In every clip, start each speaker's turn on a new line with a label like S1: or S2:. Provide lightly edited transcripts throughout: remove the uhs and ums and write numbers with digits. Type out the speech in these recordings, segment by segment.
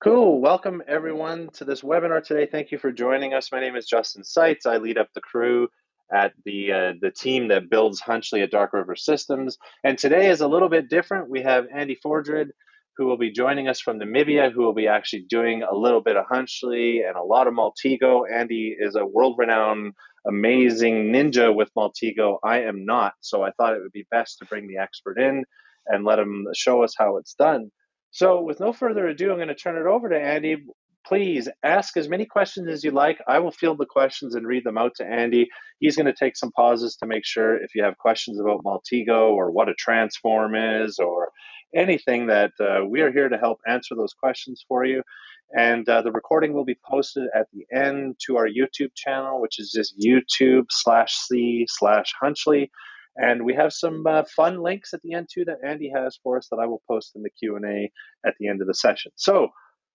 S1: Cool. Welcome everyone to this webinar today. Thank you for joining us. My name is Justin Seitz. I lead up the crew at the team that builds Hunchly at Dark River Systems. And today is a little bit different. We have Andy Fordred, who will be joining us from Namibia, who will be actually doing a little bit of Hunchly and a lot of Maltego. Andy is a world-renowned, amazing ninja with Maltego. I am not, so I thought it would be best to bring the expert in and let him show us how it's done. So with no further ado, I'm going to turn it over to Andy. Please ask as many questions as you like. I will field the questions and read them out to Andy. He's going to take some pauses to make sure if you have questions about Maltego or what a transform is or anything that we are here to help answer those questions for you. And the recording will be posted at the end to our YouTube channel, which is just YouTube/C/Hunchly. And we have some fun links at the end too that Andy has for us that I will post in the Q&A at the end of the session. So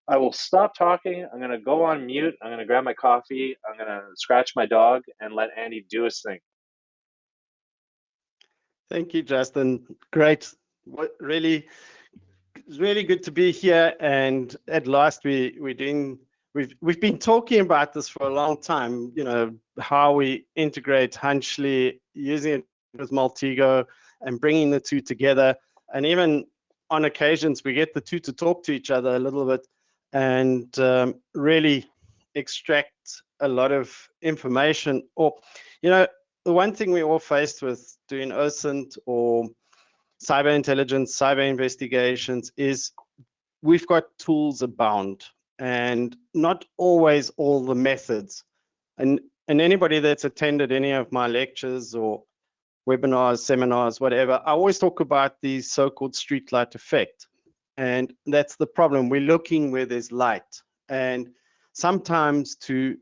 S1: I will stop talking. I'm going to go on mute. I'm going to grab my coffee. I'm going to scratch my dog and let Andy do his thing.
S2: Thank you, Justin. Great. Really, it's really good to be here. And at last, we've been talking about this for a long time. You know, how we integrate Hunchly, using it with Maltego and bringing the two together. And even on occasions, we get the two to talk to each other a little bit and really extract a lot of information. Or, you know, the one thing we're all faced with doing OSINT or cyber intelligence, cyber investigations is we've got tools abound and not always all the methods. And anybody that's attended any of my lectures or webinars, seminars, whatever, I always talk about the so-called streetlight effect. And that's the problem. We're looking where there's light. And sometimes to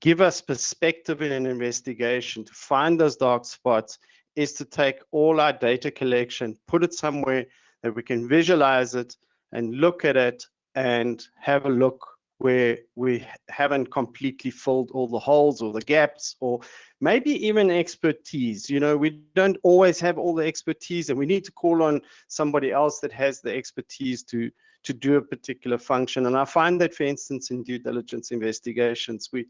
S2: give us perspective in an investigation, to find those dark spots, is to take all our data collection, put it somewhere that we can visualize it and look at it and have a look where we haven't completely filled all the holes or the gaps, or maybe even expertise. You know, we don't always have all the expertise and we need to call on somebody else that has the expertise to do a particular function. And I find that, for instance, in due diligence investigations, we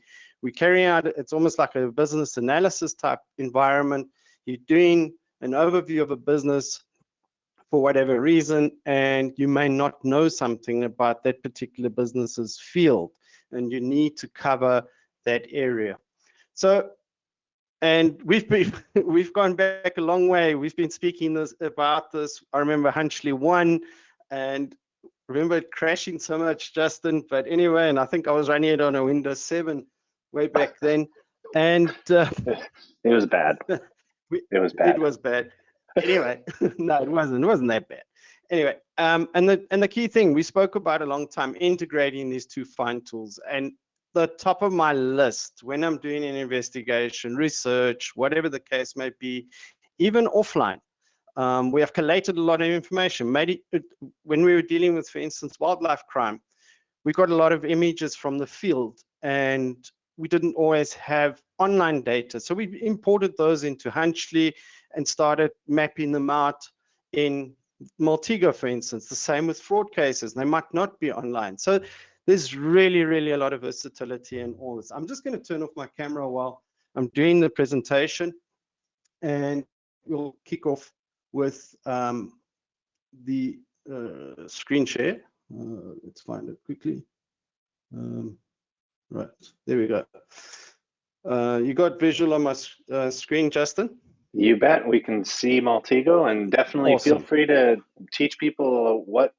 S2: carry out, it's almost like a business analysis type environment. You're doing an overview of a business for whatever reason, and you may not know something about that particular business's field, and you need to cover that area. So, and we've gone back a long way. We've been speaking about this. I remember Hunchly 1, and remember it crashing so much, Justin. But anyway, and I think I was running it on a Windows 7 way back then, and
S1: it was bad. It was bad.
S2: It was bad. Anyway, no, it wasn't that bad. Anyway, and the key thing we spoke about a long time, integrating these two find tools. And the top of my list when I'm doing an investigation, research, whatever the case may be, even offline, we have collated a lot of information. Maybe when we were dealing with, for instance, wildlife crime, we got a lot of images from the field, and we didn't always have online data. So we imported those into Hunchly and started mapping them out in Maltego, for instance. The same with fraud cases. They might not be online. So there's really, really a lot of versatility in all this. I'm just going to turn off my camera while I'm doing the presentation, and we'll kick off with the screen share. Let's find it quickly. Right, there we go. You got visual on my screen, Justin?
S1: You bet. We can see Maltego, and definitely
S2: Awesome.
S1: Feel free to teach people what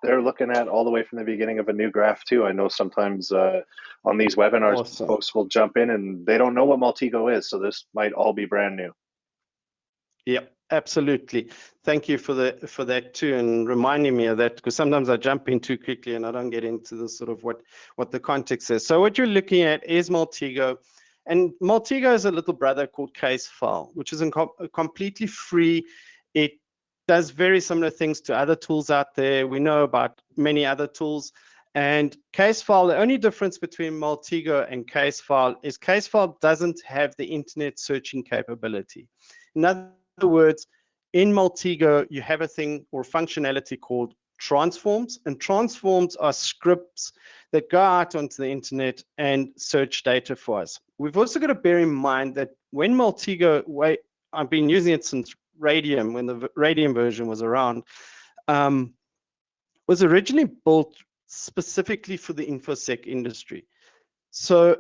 S1: they're looking at all the way from the beginning of a new graph too. I know sometimes on these webinars,
S2: Awesome.
S1: Folks will jump in and they don't know what Maltego is, so this might all be brand new.
S2: Yep, absolutely. Thank you for that too, and reminding me of that, because sometimes I jump in too quickly and I don't get into the sort of what the context is. So what you're looking at is Maltego. And Maltego is a little brother called Casefile, which is completely free. It does very similar things to other tools out there. We know about many other tools. And Casefile, the only difference between Maltego and Casefile is Casefile doesn't have the internet searching capability. In other words, in Maltego, you have a thing or functionality called transforms, and transforms are scripts that go out onto the internet and search data for us. We've also got to bear in mind that when Maltego, I've been using it since Radium, when the Radium version was around, was originally built specifically for the InfoSec industry. So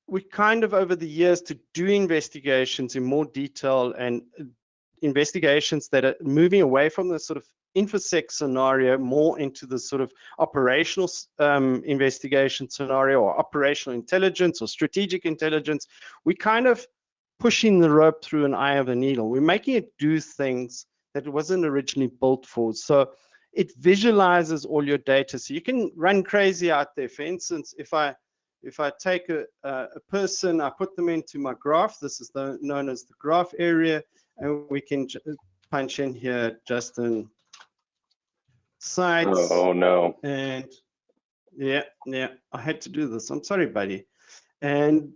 S2: we kind of, over the years, to do investigations in more detail and investigations that are moving away from the sort of InfoSec scenario more into the sort of operational investigation scenario, or operational intelligence or strategic intelligence. We kind of pushing the rope through an eye of a needle. We're making it do things that it wasn't originally built for. So it visualizes all your data. So you can run crazy out there. For instance, if I take a person, I put them into my graph. This is known as the graph area, and we can punch in here Justin Sites.
S1: Oh no.
S2: And yeah, I had to do this. I'm sorry, buddy. And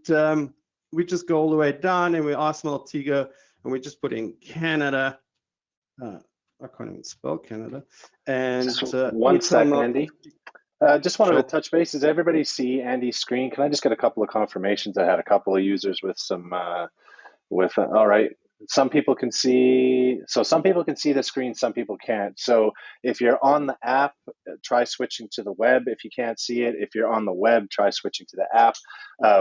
S2: we just go all the way down, and we ask Maltego, and we just put in Canada. I can't even spell Canada. And
S1: just one sec, Andy. Just wanted to touch base. Does everybody see Andy's screen? Can I just get a couple of confirmations? I had a couple of users with some all right. Some people can see, so some people can see the screen, some people can't. So if you're on the app, try switching to the web. If you can't see it, if you're on the web, try switching to the app.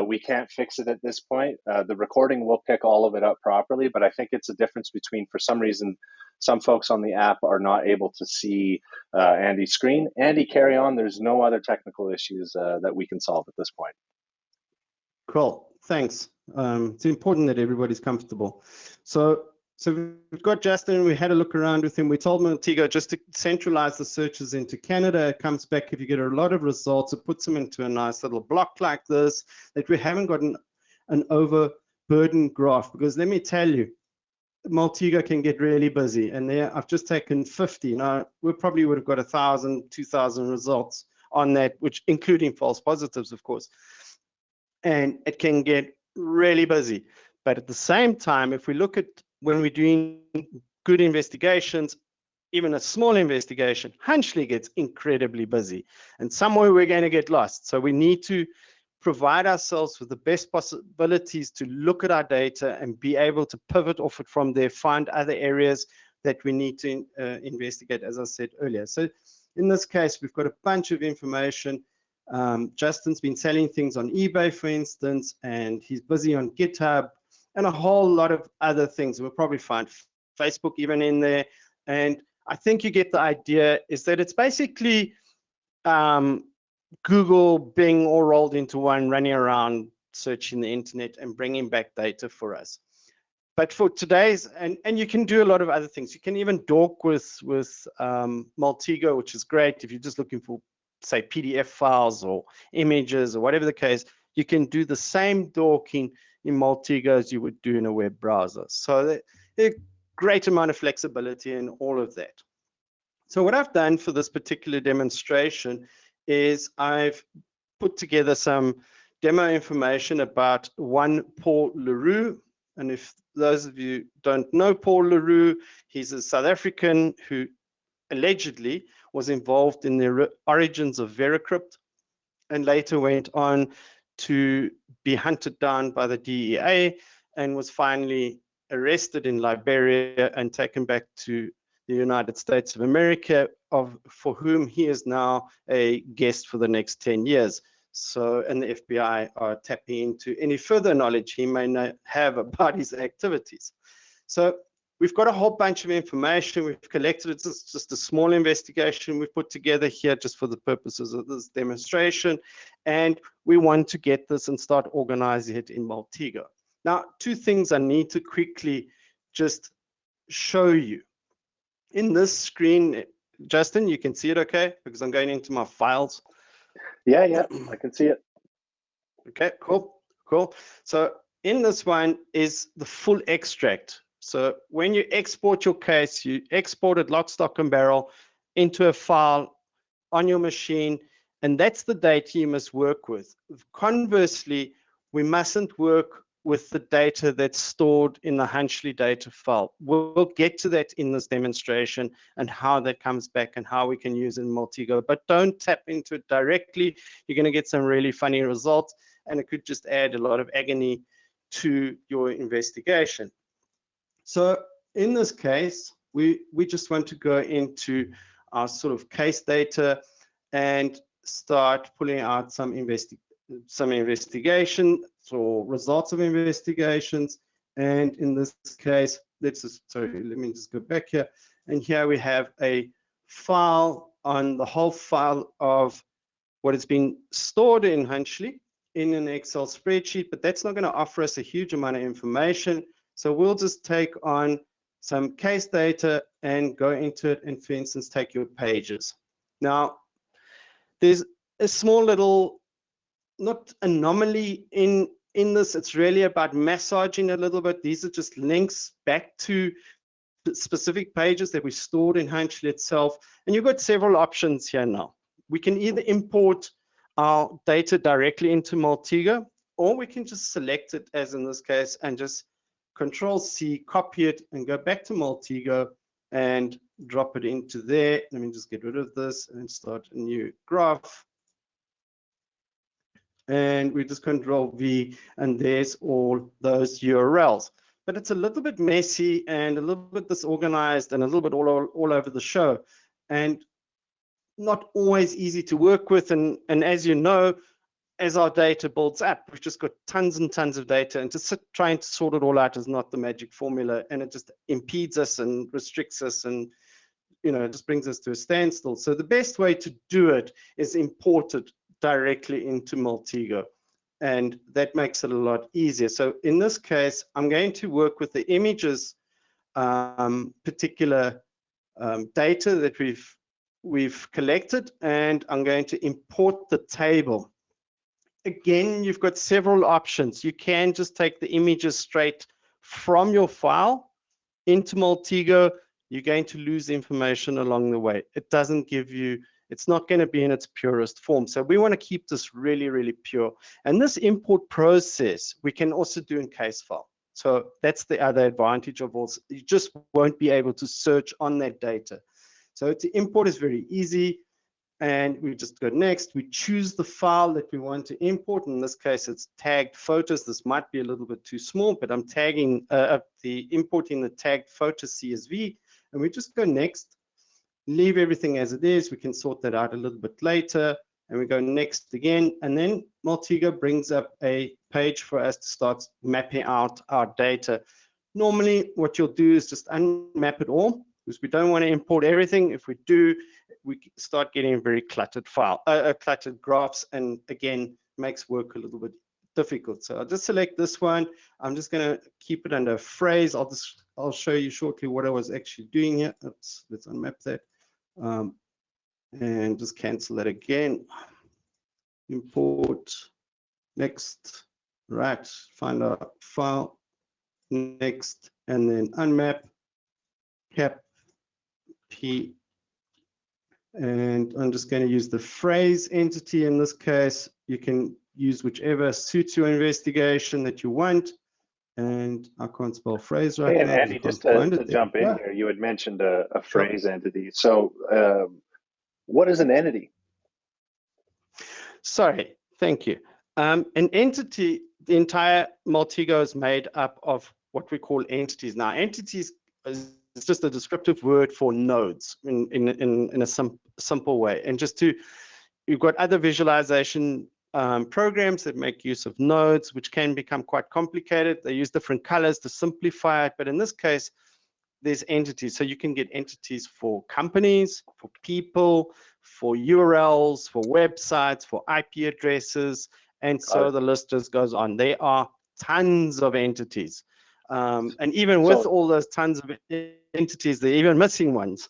S1: We can't fix it at this point. The recording will pick all of it up properly, but I think it's a difference between, for some reason, some folks on the app are not able to see Andy's screen. Andy, carry on. There's no other technical issues that we can solve at this point.
S2: Cool, thanks. It's important that everybody's comfortable. So we've got Justin, we had a look around with him. We told Maltego just to centralize the searches into Canada. It comes back, if you get a lot of results, it puts them into a nice little block like this, that we haven't got an overburdened graph. Because let me tell you, Maltego can get really busy. And there, I've just taken 50. Now, we probably would have got 1,000, 2,000 results on that, which including false positives, of course. And it can get really busy. But at the same time, if we look at when we're doing good investigations, even a small investigation, Hunchly gets incredibly busy. And somewhere we're going to get lost. So we need to provide ourselves with the best possibilities to look at our data and be able to pivot off it from there, find other areas that we need to investigate, as I said earlier. So in this case, we've got a bunch of information. Justin's been selling things on eBay, for instance, and he's busy on GitHub and a whole lot of other things. We'll probably find Facebook even in there. And I think you get the idea, is that it's basically Google, Bing, all rolled into one, running around searching the internet and bringing back data for us. But for today's, and you can do a lot of other things. You can even dork with Maltego, which is great. If you're just looking for, say, PDF files or images or whatever the case, you can do the same dorking in Maltego as you would do in a web browser. So a great amount of flexibility in all of that. So what I've done for this particular demonstration is I've put together some demo information about one Paul Leroux. And if those of you don't know Paul Leroux, he's a South African who allegedly was involved in the origins of Veracrypt and later went on to be hunted down by the DEA and was finally arrested in Liberia and taken back to the United States of America, for whom he is now a guest for the next 10 years. So, and the FBI are tapping into any further knowledge he may not have about his activities. So we've got a whole bunch of information we've collected. It's just a small investigation we've put together here just for the purposes of this demonstration. And we want to get this and start organizing it in Maltego. Now, two things I need to quickly just show you. In this screen, Justin, you can see it okay? Because I'm going into my files.
S1: Yeah, I can see it.
S2: Okay, cool. So in this one is the full extract. So when you export your case, you export it lock, stock, and barrel into a file on your machine, and that's the data you must work with. Conversely, we mustn't work with the data that's stored in the Hunchly data file. We'll get to that in this demonstration and how that comes back and how we can use it in Maltego, but don't tap into it directly. You're going to get some really funny results, and it could just add a lot of agony to your investigation. So in this case, we just want to go into our sort of case data and start pulling out some investigation or results of investigations. And in this case, let me just go back here. And here we have a file on the whole file of what has been stored in Hunchly in an Excel spreadsheet, but that's not going to offer us a huge amount of information. So we'll just take on some case data and go into it and, for instance, take your pages. Now, there's a small little, not anomaly in this. It's really about massaging a little bit. These are just links back to specific pages that we stored in Hunchly itself. And you've got several options here now. We can either import our data directly into Maltego, or we can just select it, as in this case, and just Control-C, copy it, and go back to Maltego and drop it into there. Let me just get rid of this and start a new graph. And we just Control-V, and there's all those URLs. But it's a little bit messy and a little bit disorganized and a little bit all over the show, and not always easy to work with. And as you know, as our data builds up, we've just got tons and tons of data, and trying to sort it all out is not the magic formula, and it just impedes us and restricts us, and it just brings us to a standstill. So the best way to do it is import it directly into Maltego, and that makes it a lot easier. So in this case, I'm going to work with the images particular data that we've collected, and I'm going to import the table. Again, you've got several options. You can just take the images straight from your file into Maltego. You're going to lose information along the way. It doesn't give you, it's not going to be in its purest form. So we want to keep this really, really pure. And this import process, we can also do in case file. So that's the other advantage of also, you just won't be able to search on that data. So to import is very easy. And we just go next. We choose the file that we want to import. In this case, it's tagged photos. This might be a little bit too small, but I'm tagging importing the tagged photos CSV. And we just go next, leave everything as it is. We can sort that out a little bit later. And we go next again. And then Maltego brings up a page for us to start mapping out our data. Normally, what you'll do is just unmap it all, because we don't want to import everything. If we do, we start getting a very cluttered cluttered graphs, and again, makes work a little bit difficult. So I'll just select this one. I'm just going to keep it under a phrase. I'll show you shortly what I was actually doing here. Oops, let's unmap that, and just cancel that again. Import, next, right, find our file, next, and then unmap, cap, P, and I'm just going to use the phrase entity in this case. You can use whichever suits your investigation that you want. And I can't spell phrase right now.
S1: And Andy, just to jump in here, you had mentioned a phrase entity. So what is an entity?
S2: Sorry, thank you. An entity, the entire Maltego is made up of what we call entities. Now, entities is just a descriptive word for nodes in a simple way. And you've got other visualization programs that make use of nodes, which can become quite complicated. They use different colors to simplify it. But in this case, there's entities. So you can get entities for companies, for people, for URLs, for websites, for IP addresses, and so the list just goes on. There are tons of entities. And even with all those tons of entities, they're even missing ones.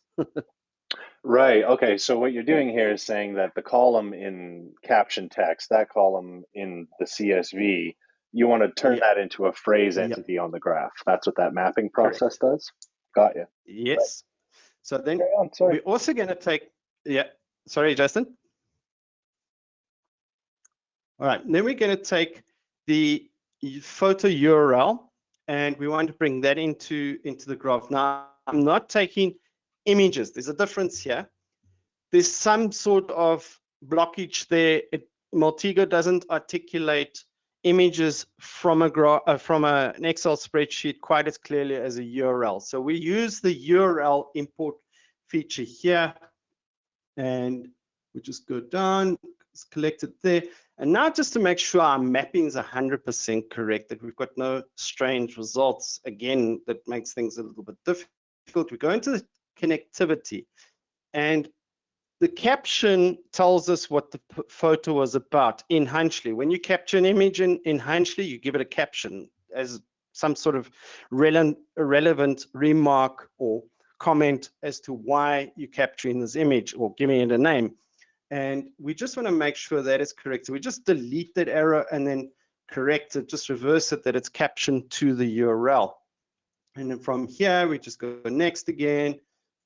S1: Right. Okay. So what you're doing here is saying that the column in caption text, that column in the CSV, you want to turn that into a phrase entity on the graph. That's what that mapping process does. Got you.
S2: Yes. Right. So then
S1: we're
S2: also going to take, sorry, Justin. All right. Then we're going to take the photo URL, and we want to bring that into the graph. Now, I'm not taking images. There's a difference here. There's some sort of blockage there. Maltego doesn't articulate images from an Excel spreadsheet quite as clearly as a URL. So we use the URL import feature here, and we just go down, it's collected there. And now just to make sure our mapping is 100% correct, that we've got no strange results, again, that makes things a little bit difficult. We go into the connectivity, and the caption tells us what the photo was about in Hunchly. When you capture an image in Hunchly, you give it a caption as some sort of relevant remark or comment as to why you're capturing this image or giving it a name. And we just want to make sure that is correct. So we just delete that error and then correct it, just reverse it, that it's captioned to the URL. And then from here, we just go next again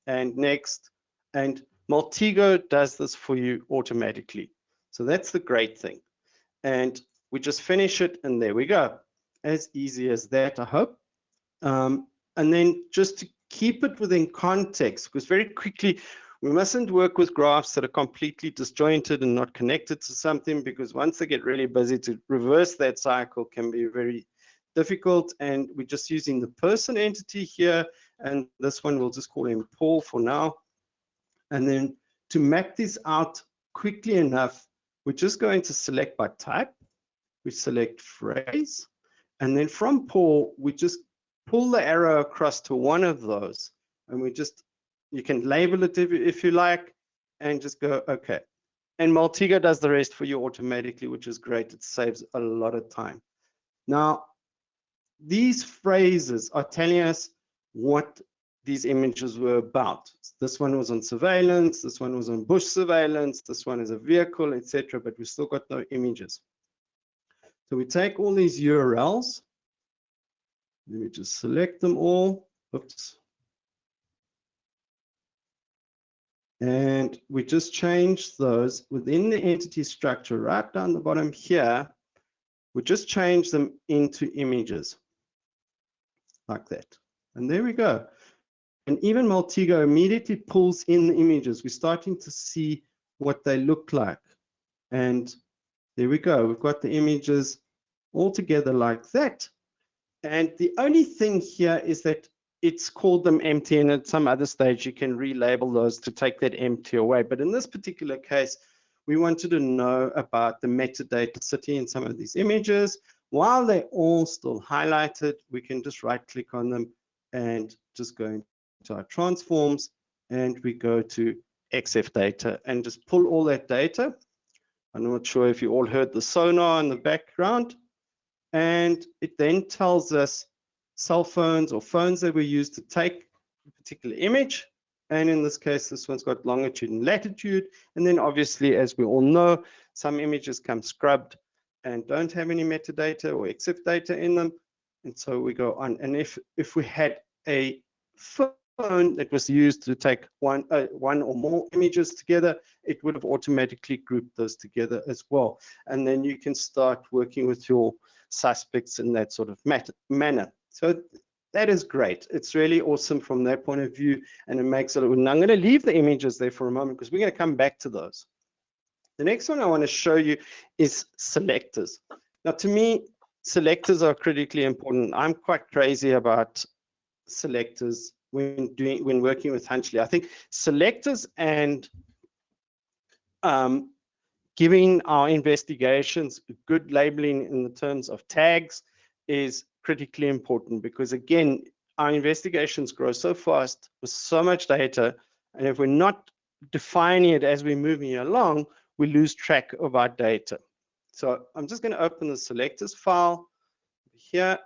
S2: and next. And Maltego does this for you automatically. So that's the great thing. And we just finish it, and there we go. As easy as that, I hope. And then just to keep it within context, because very quickly, we mustn't work with graphs that are completely disjointed and not connected to something, because once they get really busy, to reverse that cycle can be very difficult. And we're just using the person entity here, and this one we'll just call him Paul for now. And then to map this out quickly enough, we're just going to select by type. We select phrase, and then from Paul, we just pull the arrow across to one of those, and we just, you can label it if you like, and just go okay. And Maltego does the rest for you automatically, which is great. It saves a lot of time. Now, these phrases are telling us what these images were about. This one was on surveillance, this one was on bush surveillance, this one is a vehicle, etc., but we still got no images. So we take all these URLs, let me just select them all, oops. And we just change those within the entity structure right down the bottom here. We just change them into images like that. And there we go. And even Maltego immediately pulls in the images. We're starting to see what they look like. And there we go. We've got the images all together like that. And the only thing here is that it's called them empty, and at some other stage you can relabel those to take that empty away. But in this particular case, we wanted to know about the metadata sitting in some of these images. While they're all still highlighted, we can just right click on them and just go into our transforms, and we go to XF data and just pull all that data. I'm not sure if you all heard the sonar in the background, and it then tells us cell phones or phones that we use to take a particular image. And in this case, this one's got longitude and latitude. And then obviously, as we all know, some images come scrubbed and don't have any metadata or XF data in them. And so we go on. And if we had a phone that was used to take one or more images together, it would have automatically grouped those together as well. And then you can start working with your suspects in that sort of manner. So that is great. It's really awesome from that point of view, and it makes it. And I'm going to leave the images there for a moment because we're going to come back to those. The next one I want to show you is selectors. Now, to me, selectors are critically important. I'm quite crazy about selectors when working with Hunchly. I think selectors and giving our investigations good labeling in the terms of tags is critically important, because again, our investigations grow so fast with so much data, and if we're not defining it as we're moving along, we lose track of our data. So I'm just going to open the selectors file here,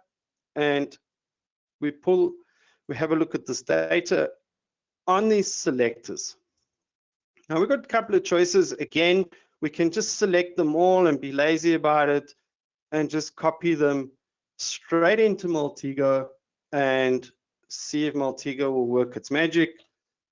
S2: and we have a look at this data on these selectors. Now we've got a couple of choices. Again, we can just select them all and be lazy about it and just copy them straight into Maltego and see if Maltego will work its magic,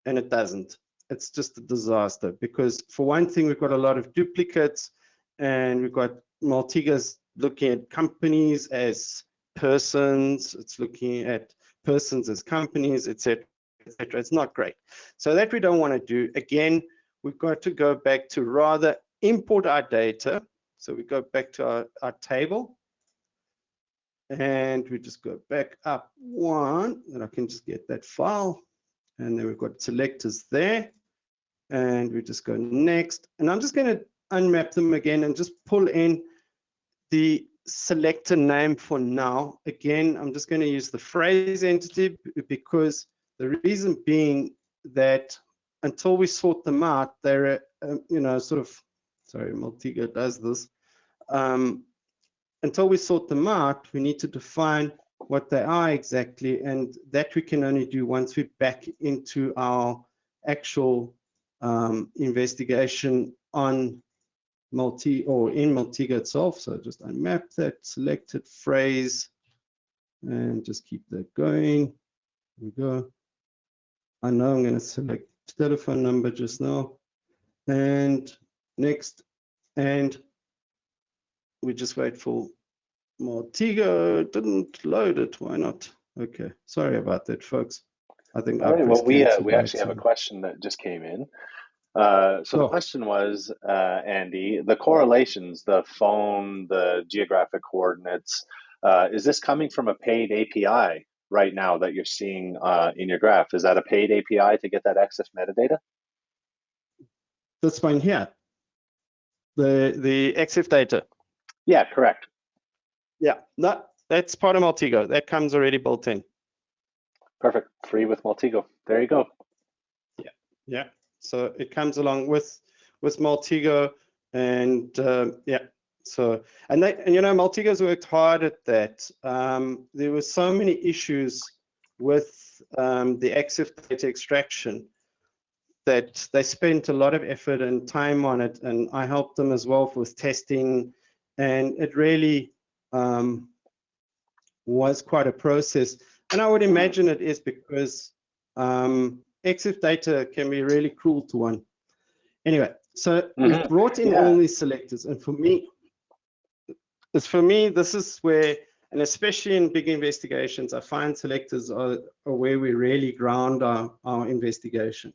S2: and it doesn't. It's just a disaster, because for one thing, we've got a lot of duplicates, and we've got Maltego's looking at companies as persons, it's looking at persons as companies, etc., etc. It's not great. So that we don't want to do. Again, we've got to go back to rather import our data. So we go back to our table, and we just go back up one, and I can just get that file, and then we've got selectors there, and we just go next, and I'm just going to unmap them again and just pull in the selector name for now. Again, I'm just going to use the phrase entity, because the reason being that until we sort them out, they're you know, sort of, sorry, Maltego does this. Until we sort them out, we need to define what they are exactly, and that we can only do once we're back into our actual investigation on in Maltego itself. So just unmap that selected phrase and just keep that going. Here we go. I know I'm going to select telephone number just now, and next, and we just wait for Maltego. It didn't load it. Why not? Okay, sorry about that, folks. I think
S1: All
S2: I
S1: right, well,
S2: pressed cancel.
S1: we actually have a question that just came in. So the question was, Andy, the correlations, the phone, the geographic coordinates, is this coming from a paid API right now that you're seeing in your graph? Is that a paid API to get that EXIF metadata?
S2: This one here, the EXIF data.
S1: Yeah, correct.
S2: Yeah, no, that's part of Maltego. That comes already built in.
S1: Perfect. Free with Maltego. There you go.
S2: Yeah, yeah. So it comes along with Maltego, and yeah. So and you know, Maltego's worked hard at that. There were so many issues with the EXIF data extraction that they spent a lot of effort and time on it, and I helped them as well with testing, and it really was quite a process. And I would imagine it is because EXIF data can be really cruel to one. Anyway, so we've brought in all these selectors, and for me, this is where, and especially in big investigations, I find selectors are where we really ground our investigation.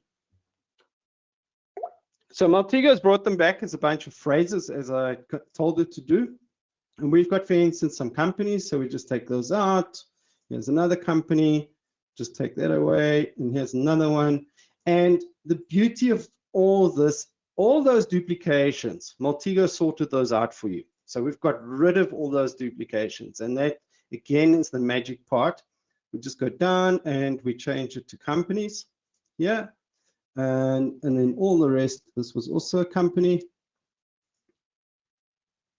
S2: So Maltego's brought them back as a bunch of phrases, as I told it to do. And we've got, for instance, some companies, so we just take those out. Here's another company, just take that away, and here's another one. And the beauty of all this, all those duplications, Maltego sorted those out for you. So we've got rid of all those duplications, and that, again, is the magic part. We just go down and we change it to companies. Yeah. And then all the rest, this was also a company.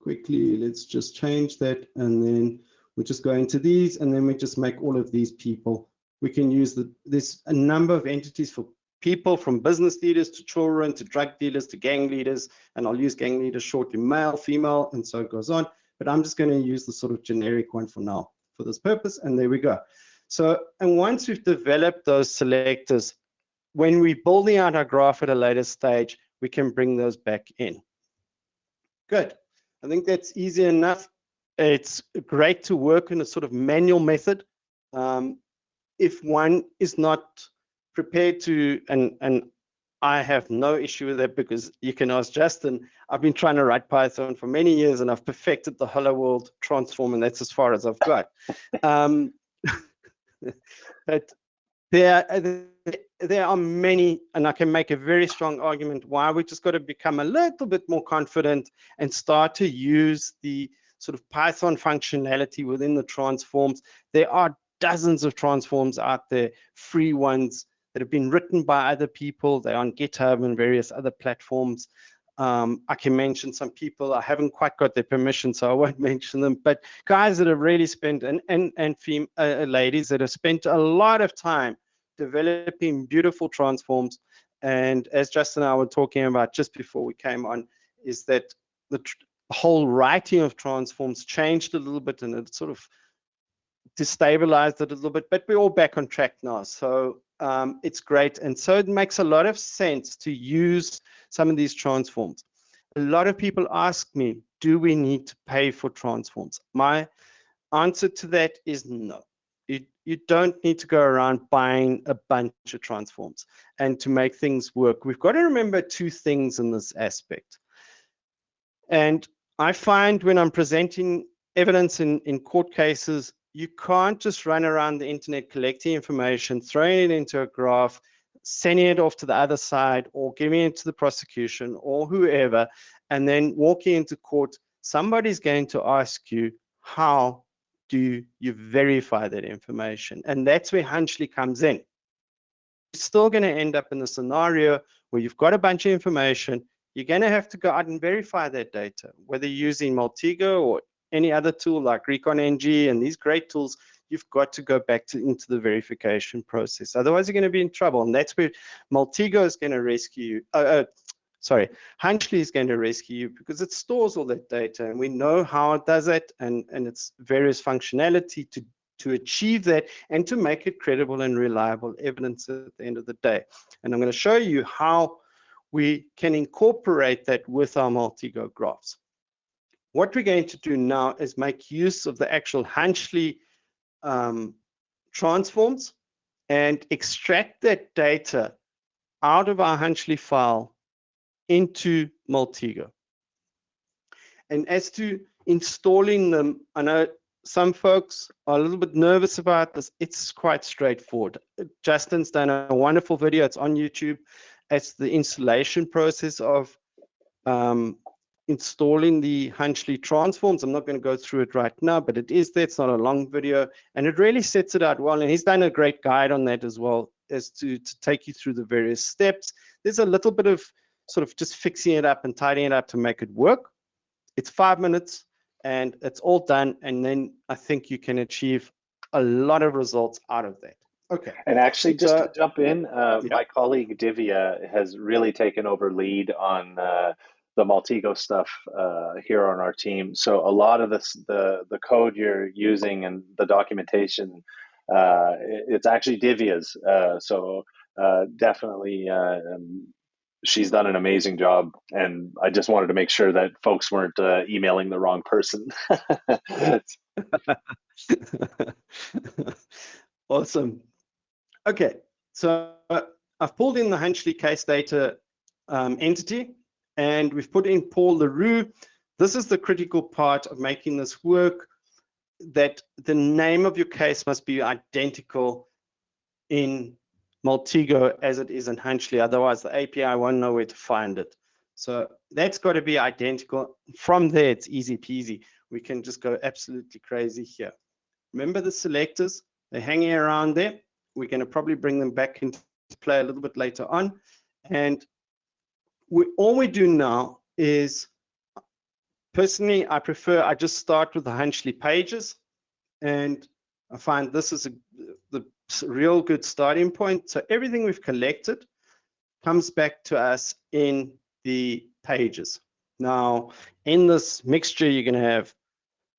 S2: Quickly, let's just change that, and then we just go into these, and then we just make all of these people. We can use there's a number of entities for people, from business leaders to children to drug dealers to gang leaders, and I'll use gang leaders shortly, male, female, and so it goes on. But I'm just going to use the sort of generic one for now for this purpose, and there we go. So, and once we've developed those selectors, when we're building out our graph at a later stage, we can bring those back in. Good. I think that's easy enough. It's great to work in a sort of manual method. If one is not prepared to, and I have no issue with that, because you can ask Justin. I've been trying to write Python for many years, and I've perfected the hello world transform, and that's as far as I've got. But there are many, and I can make a very strong argument why we just got to become a little bit more confident and start to use the sort of Python functionality within the transforms. There are dozens of transforms out there, free ones that have been written by other people. They're on GitHub and various other platforms. I can mention some people. I haven't quite got their permission, so I won't mention them. But guys that have really spent, and ladies that have spent a lot of time developing beautiful transforms. And as Justin and I were talking about just before we came on, is that the whole writing of transforms changed a little bit, and it sort of destabilized it a little bit. But we're all back on track now, so it's great. And so it makes a lot of sense to use some of these transforms. A lot of people ask me, do we need to pay for transforms? My answer to that is no. You don't need to go around buying a bunch of transforms and to make things work. We've got to remember two things in this aspect. And I find when I'm presenting evidence in court cases, you can't just run around the internet collecting information, throwing it into a graph, sending it off to the other side, or giving it to the prosecution or whoever, and then walking into court. Somebody's going to ask you, how do you verify that information? And that's where Hunchly comes in. You're still going to end up in a scenario where you've got a bunch of information. You're going to have to go out and verify that data, whether you're using Maltego or any other tool like ReconNG and these great tools. You've got to go back into the verification process. Otherwise, you're going to be in trouble. And that's where Maltego is going to rescue you. Hunchly is going to rescue you because it stores all that data, and we know how it does it, and its various functionality to achieve that and to make it credible and reliable evidence at the end of the day. And I'm going to show you how we can incorporate that with our Maltego graphs. What we're going to do now is make use of the actual Hunchly transforms and extract that data out of our Hunchly file into Maltego. And as to installing them, I know some folks are a little bit nervous about this. It's quite straightforward. Justin's done a wonderful video. It's on YouTube. It's the installation process of installing the Hunchly transforms. I'm not going to go through it right now, but it is there. It's not a long video, and it really sets it out well. And he's done a great guide on that as well, as to take you through the various steps. There's a little bit of sort of just fixing it up and tidying it up to make it work. It's 5 minutes and it's all done. And then I think you can achieve a lot of results out of that. Okay.
S1: And actually, just to jump in, my colleague Divya has really taken over lead on the Maltego stuff here on our team. So a lot of the code you're using and the documentation, it's actually Divya's. So definitely, she's done an amazing job. And I just wanted to make sure that folks weren't emailing the wrong person.
S2: Awesome. Okay, so I've pulled in the Hunchly case data entity, and we've put in Paul LaRue. This is the critical part of making this work, that the name of your case must be identical in Maltego as it is in Hunchly. Otherwise, the API won't know where to find it. So that's got to be identical. From there, it's easy peasy. We can just go absolutely crazy here. Remember the selectors? They're hanging around there. We're going to probably bring them back into play a little bit later on. And all we do now is, personally, I just start with the Hunchly pages, and I find this is the real good starting point. So everything we've collected comes back to us in the pages. Now, in this mixture, you're going to have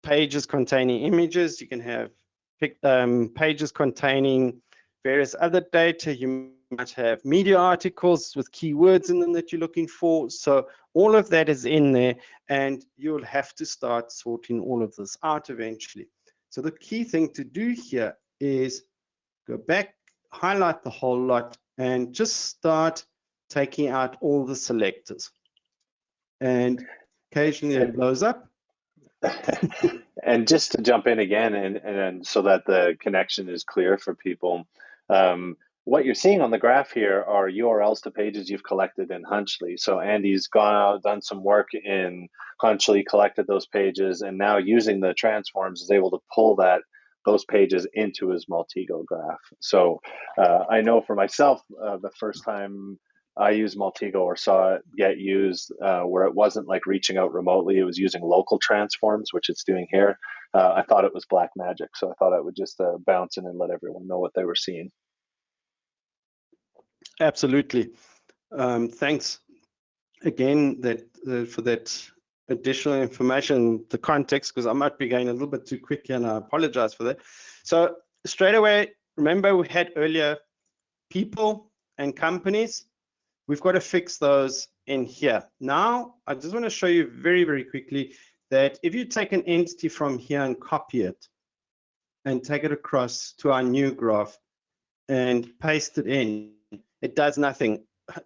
S2: pages containing images. You can have pages containing various other data. You might have media articles with keywords in them that you're looking for. So all of that is in there, and you'll have to start sorting all of this out eventually. So the key thing to do here is go back, highlight the whole lot, and just start taking out all the selectors. And occasionally it blows up.
S1: And just to jump in again, and so that the connection is clear for people, what you're seeing on the graph here are URLs to pages you've collected in Hunchly. So Andy's gone out, done some work in Hunchly, collected those pages, and now using the transforms is able to pull those pages into his Maltego graph. So I know for myself, the first time I used Maltego or saw it get used, where it wasn't like reaching out remotely, it was using local transforms, which it's doing here. I thought it was black magic, so I thought I would just bounce in and let everyone know what they were seeing.
S2: Absolutely. Thanks again for that additional information, the context, because I might be going a little bit too quick here, and I apologize for that. So straight away, remember we had earlier people and companies. We've got to fix those in here. Now, I just want to show you very, very quickly that if you take an entity from here and copy it and take it across to our new graph and paste it in, it does nothing.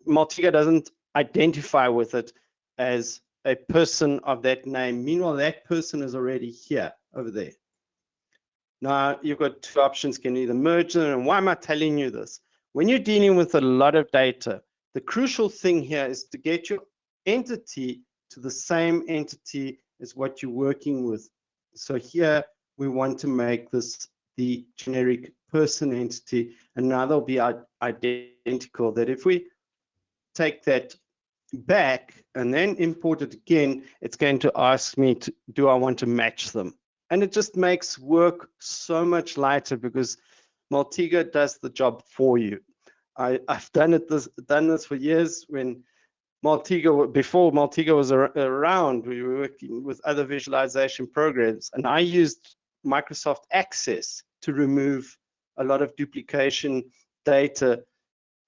S2: Maltego doesn't identify with it as a person of that name. Meanwhile, that person is already here, over there. Now, you've got two options. You can either merge them. And why am I telling you this? When you're dealing with a lot of data, the crucial thing here is to get your entity to the same entity as what you're working with. So here, we want to make this the generic person entity, and now they'll be identical. That if we take that back and then import it again, it's going to ask me, do I want to match them? And it just makes work so much lighter because Maltego does the job for you. I've done this for years. When before Maltego was around, we were working with other visualization programs, and I used Microsoft Access to remove a lot of duplication data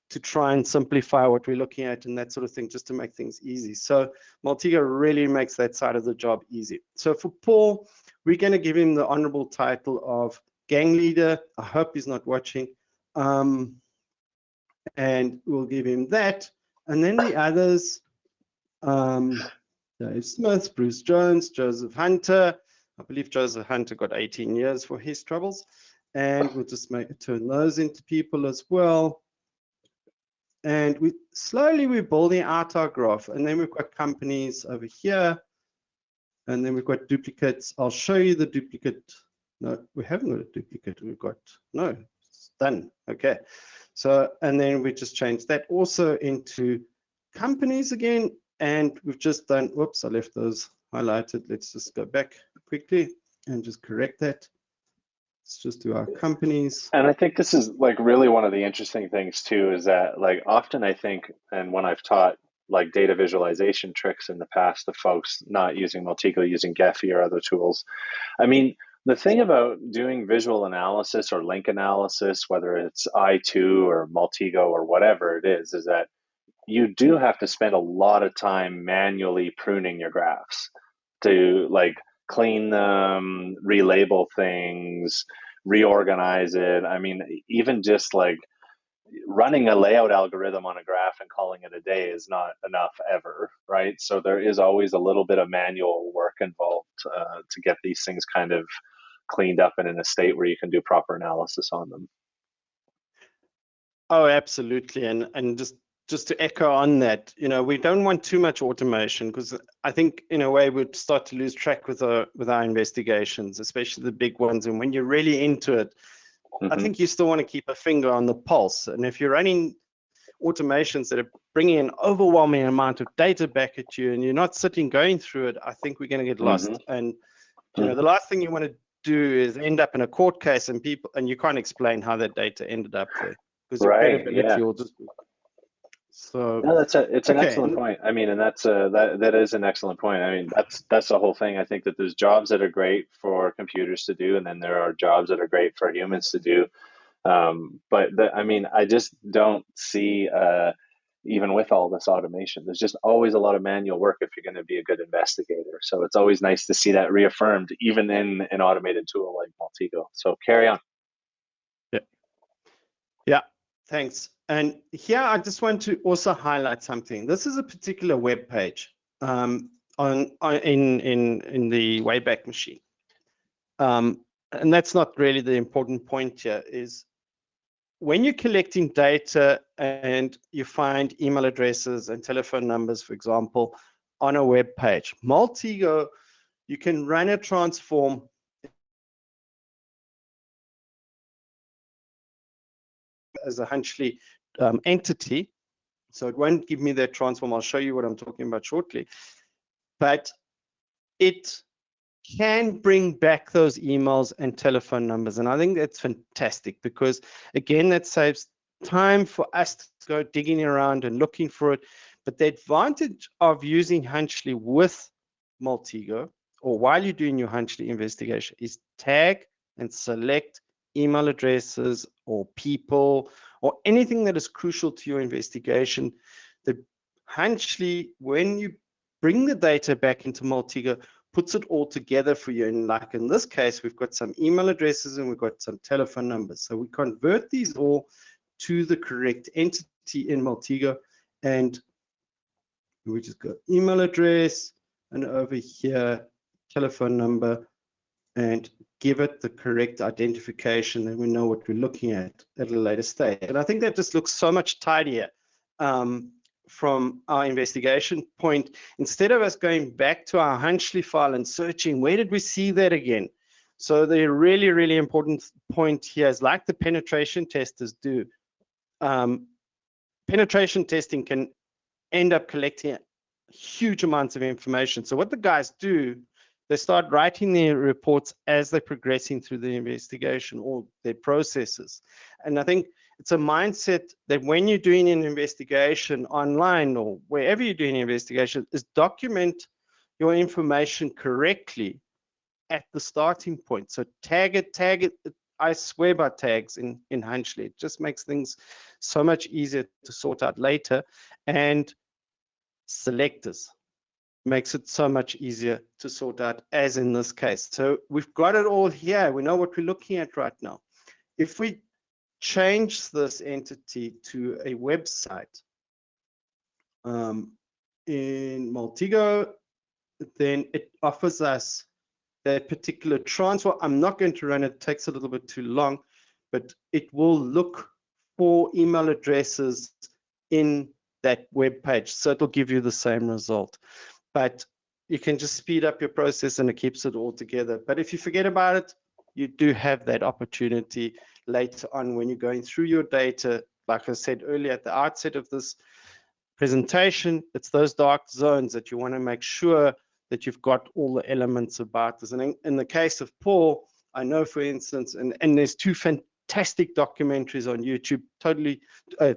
S2: to try and simplify what we're looking at and that sort of thing, just to make things easy. So Maltego really makes that side of the job easy. So for Paul, we're going to give him the honorable title of gang leader. I hope he's not watching. And we'll give him that. And then the others, Dave Smith, Bruce Jones, Joseph Hunter. I believe Joseph Hunter got 18 years for his troubles. And we'll just turn those into people as well. And we're building out our graph. And then we've got companies over here. And then we've got duplicates. I'll show you the duplicate. No, we haven't got a duplicate. No, it's done. Okay. So, and then we just changed that also into companies again. And we've just done, whoops, I left those highlighted. Let's just go back quickly and just correct that. Let's just do our companies.
S1: And I think this is like really one of the interesting things too, is that like often I think, and when I've taught like data visualization tricks in the past to folks not using Maltego, using Gephi or other tools, I mean, the thing about doing visual analysis or link analysis, whether it's I2 or Maltego or whatever it is that you do have to spend a lot of time manually pruning your graphs to like clean them, relabel things, reorganize it. I mean, even just like running a layout algorithm on a graph and calling it a day is not enough ever, right? So there is always a little bit of manual work involved to get these things kind of cleaned up and in a state where you can do proper analysis on them.
S2: Oh, absolutely. And just to echo on that, you know, we don't want too much automation, because I think in a way we'd start to lose track with our investigations, especially the big ones. And when you're really into it, I think you still want to keep a finger on the pulse. And if you're running automations that are bringing an overwhelming amount of data back at you and you're not sitting going through it, I think we're going to get lost. And you know, the last thing you want to do is end up in a court case and you can't explain how that data ended up there, because your credibility will just. So
S1: no, it's an excellent point. I mean, and that is an excellent point. I mean, that's the whole thing. I think that there's jobs that are great for computers to do, and then there are jobs that are great for humans to do. But I mean, I just don't see, even with all this automation, there's just always a lot of manual work if you're going to be a good investigator. So it's always nice to see that reaffirmed, even in an automated tool like Maltego. So carry on.
S2: Yeah, thanks. And here I just want to also highlight something. This is a particular web page in the Wayback Machine. And that's not really the important point here. Is when you're collecting data and you find email addresses and telephone numbers, for example, on a web page, Maltego, you can run a transform as a Hunchly entity. So it won't give me that transform. I'll show you what I'm talking about shortly. But it can bring back those emails and telephone numbers. And I think that's fantastic, because again, that saves time for us to go digging around and looking for it. But the advantage of using Hunchly with Maltego, or while you're doing your Hunchly investigation, is tag and select email addresses or people or anything that is crucial to your investigation. The Hunchly, when you bring the data back into Maltego, puts it all together for you. And like in this case, we've got some email addresses and we've got some telephone numbers. So we convert these all to the correct entity in Maltego, and we just go email address and over here, telephone number, and give it the correct identification, and we know what we're looking at a later stage. And I think that just looks so much tidier from our investigation point. Instead of us going back to our Hunchly file and searching, where did we see that again? So the really, really important point here is, like the penetration testers do, penetration testing can end up collecting huge amounts of information. So what the guys do, they start writing their reports as they're progressing through the investigation or their processes. And I think it's a mindset that when you're doing an investigation online or wherever you're doing an investigation, is document your information correctly at the starting point. So tag it. I swear by tags in Hunchly. It just makes things so much easier to sort out later. And selectors makes it so much easier to sort out, as in this case. So we've got it all here. We know what we're looking at right now. If we change this entity to a website in Maltego, then it offers us that particular transfer. I'm not going to run it. It takes a little bit too long, but it will look for email addresses in that web page. So it'll give you the same result. But you can just speed up your process and it keeps it all together. But if you forget about it, you do have that opportunity later on when you're going through your data. Like I said earlier at the outset of this presentation, it's those dark zones that you want to make sure that you've got all the elements about this. And in the case of Paul, I know, for instance, and there's two fantastic documentaries on YouTube,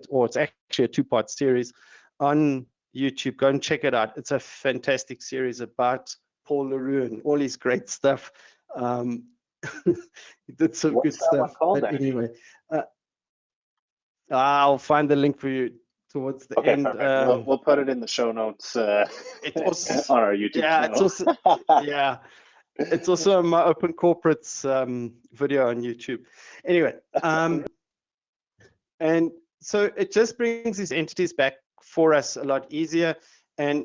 S2: or it's actually a two-part series on YouTube. Go and check it out. It's a fantastic series about Paul LaRue and all his great stuff. He did some
S1: What's
S2: good
S1: that one
S2: stuff.
S1: called,
S2: But
S1: Danny?
S2: anyway, I'll find the link for you towards the
S1: Okay,
S2: end.
S1: perfect. We'll put it in the show notes
S2: It's also,
S1: on our YouTube
S2: yeah,
S1: channel.
S2: it's also, yeah, it's also my Open Corporates video on YouTube. Anyway, and so it just brings these entities back for us a lot easier. And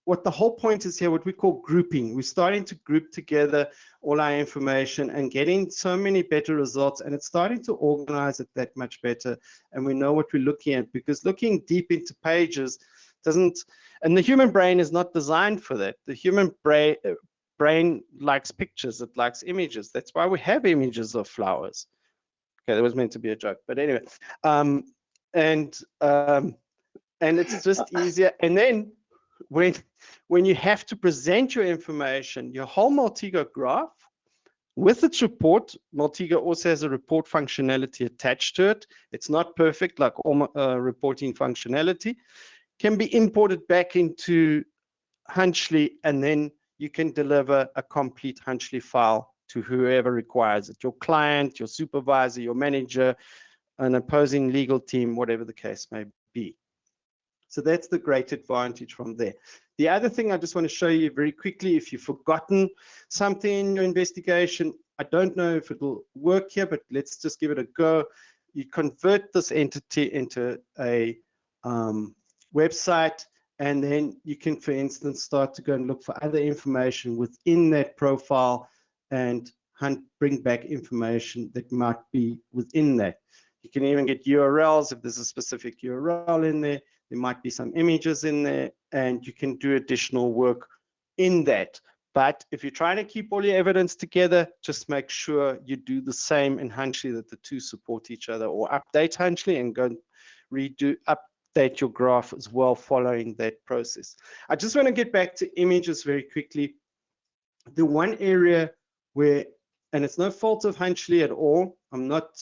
S2: what the whole point is here, what we call grouping. We're starting to group together all our information and getting so many better results, and it's starting to organize it that much better. And we know what we're looking at, because looking deep into pages doesn't, and the human brain is not designed for that. The human brain likes pictures, it likes images. That's why we have images of flowers. Okay, that was meant to be a joke, but anyway, and it's just easier. And then when you have to present your information, your whole Maltego graph with its report, Maltego also has a report functionality attached to it. It's not perfect like all reporting functionality, can be imported back into Hunchly, and then you can deliver a complete Hunchly file to whoever requires it, your client, your supervisor, your manager, an opposing legal team, whatever the case may be. So that's the great advantage from there. The other thing I just want to show you very quickly, if you've forgotten something in your investigation, I don't know if it'll work here, but let's just give it a go. You convert this entity into a website, and then you can, for instance, start to go and look for other information within that profile and bring back information that might be within that. You can even get URLs if there's a specific URL in there. There might be some images in there, and you can do additional work in that. But if you're trying to keep all your evidence together, just make sure you do the same in Hunchly, that the two support each other, or update Hunchly and go and update your graph as well following that process. I just want to get back to images very quickly. The one area where, and it's no fault of Hunchly at all, I'm not,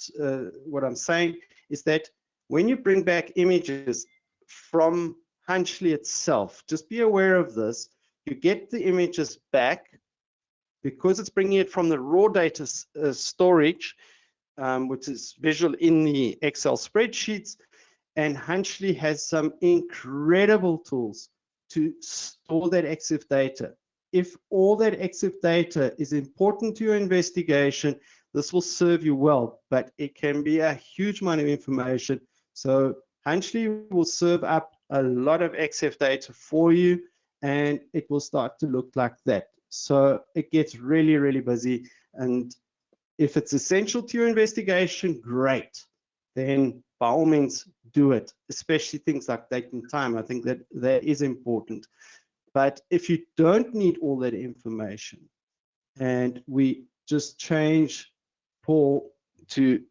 S2: what I'm saying is that when you bring back images from Hunchly itself, just be aware of this. You get the images back because it's bringing it from the raw data storage, which is visual in the Excel spreadsheets. And Hunchly has some incredible tools to store that EXIF data. If all that EXIF data is important to your investigation, this will serve you well, but it can be a huge amount of information. So Hunchly will serve up a lot of EXIF data for you, and it will start to look like that. So it gets really, really busy. And if it's essential to your investigation, great. Then by all means do it, especially things like date and time. I think that is important. But if you don't need all that information, and we just change Paul to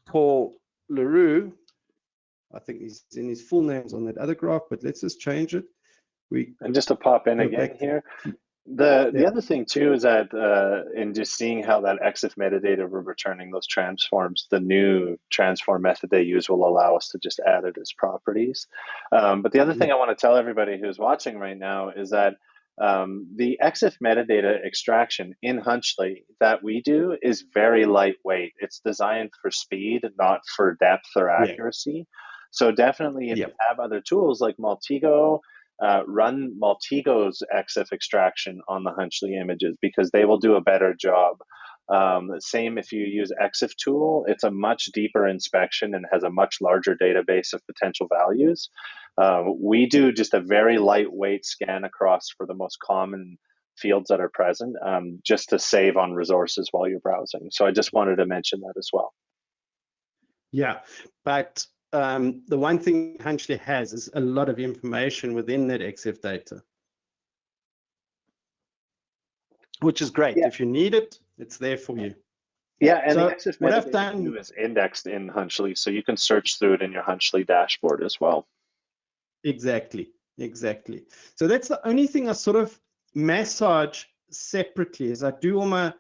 S2: Paul LaRue, I think he's in his full names on that other graph, but let's just change it.
S1: And just to pop in again here, the other thing too is that in just seeing how that EXIF metadata we're returning those transforms, the new transform method they use will allow us to just add it as properties. But the other thing I want to tell everybody who's watching right now is that the EXIF metadata extraction in Hunchly that we do is very lightweight. It's designed for speed, not for depth or accuracy. So definitely if you have other tools like Maltego, run Maltego's EXIF extraction on the Hunchly images because they will do a better job. Same if you use EXIF tool, it's a much deeper inspection and has a much larger database of potential values. We do just a very lightweight scan across for the most common fields that are present, just to save on resources while you're browsing. So I just wanted to mention that as well.
S2: Yeah, but the one thing Hunchly has is a lot of information within that EXIF data, which is great. If you need it, it's there for you.
S1: Yeah, and so the EXIF metadata is indexed in Hunchly, so you can search through it in your Hunchly dashboard as well.
S2: Exactly. So that's the only thing I sort of massage separately is I do all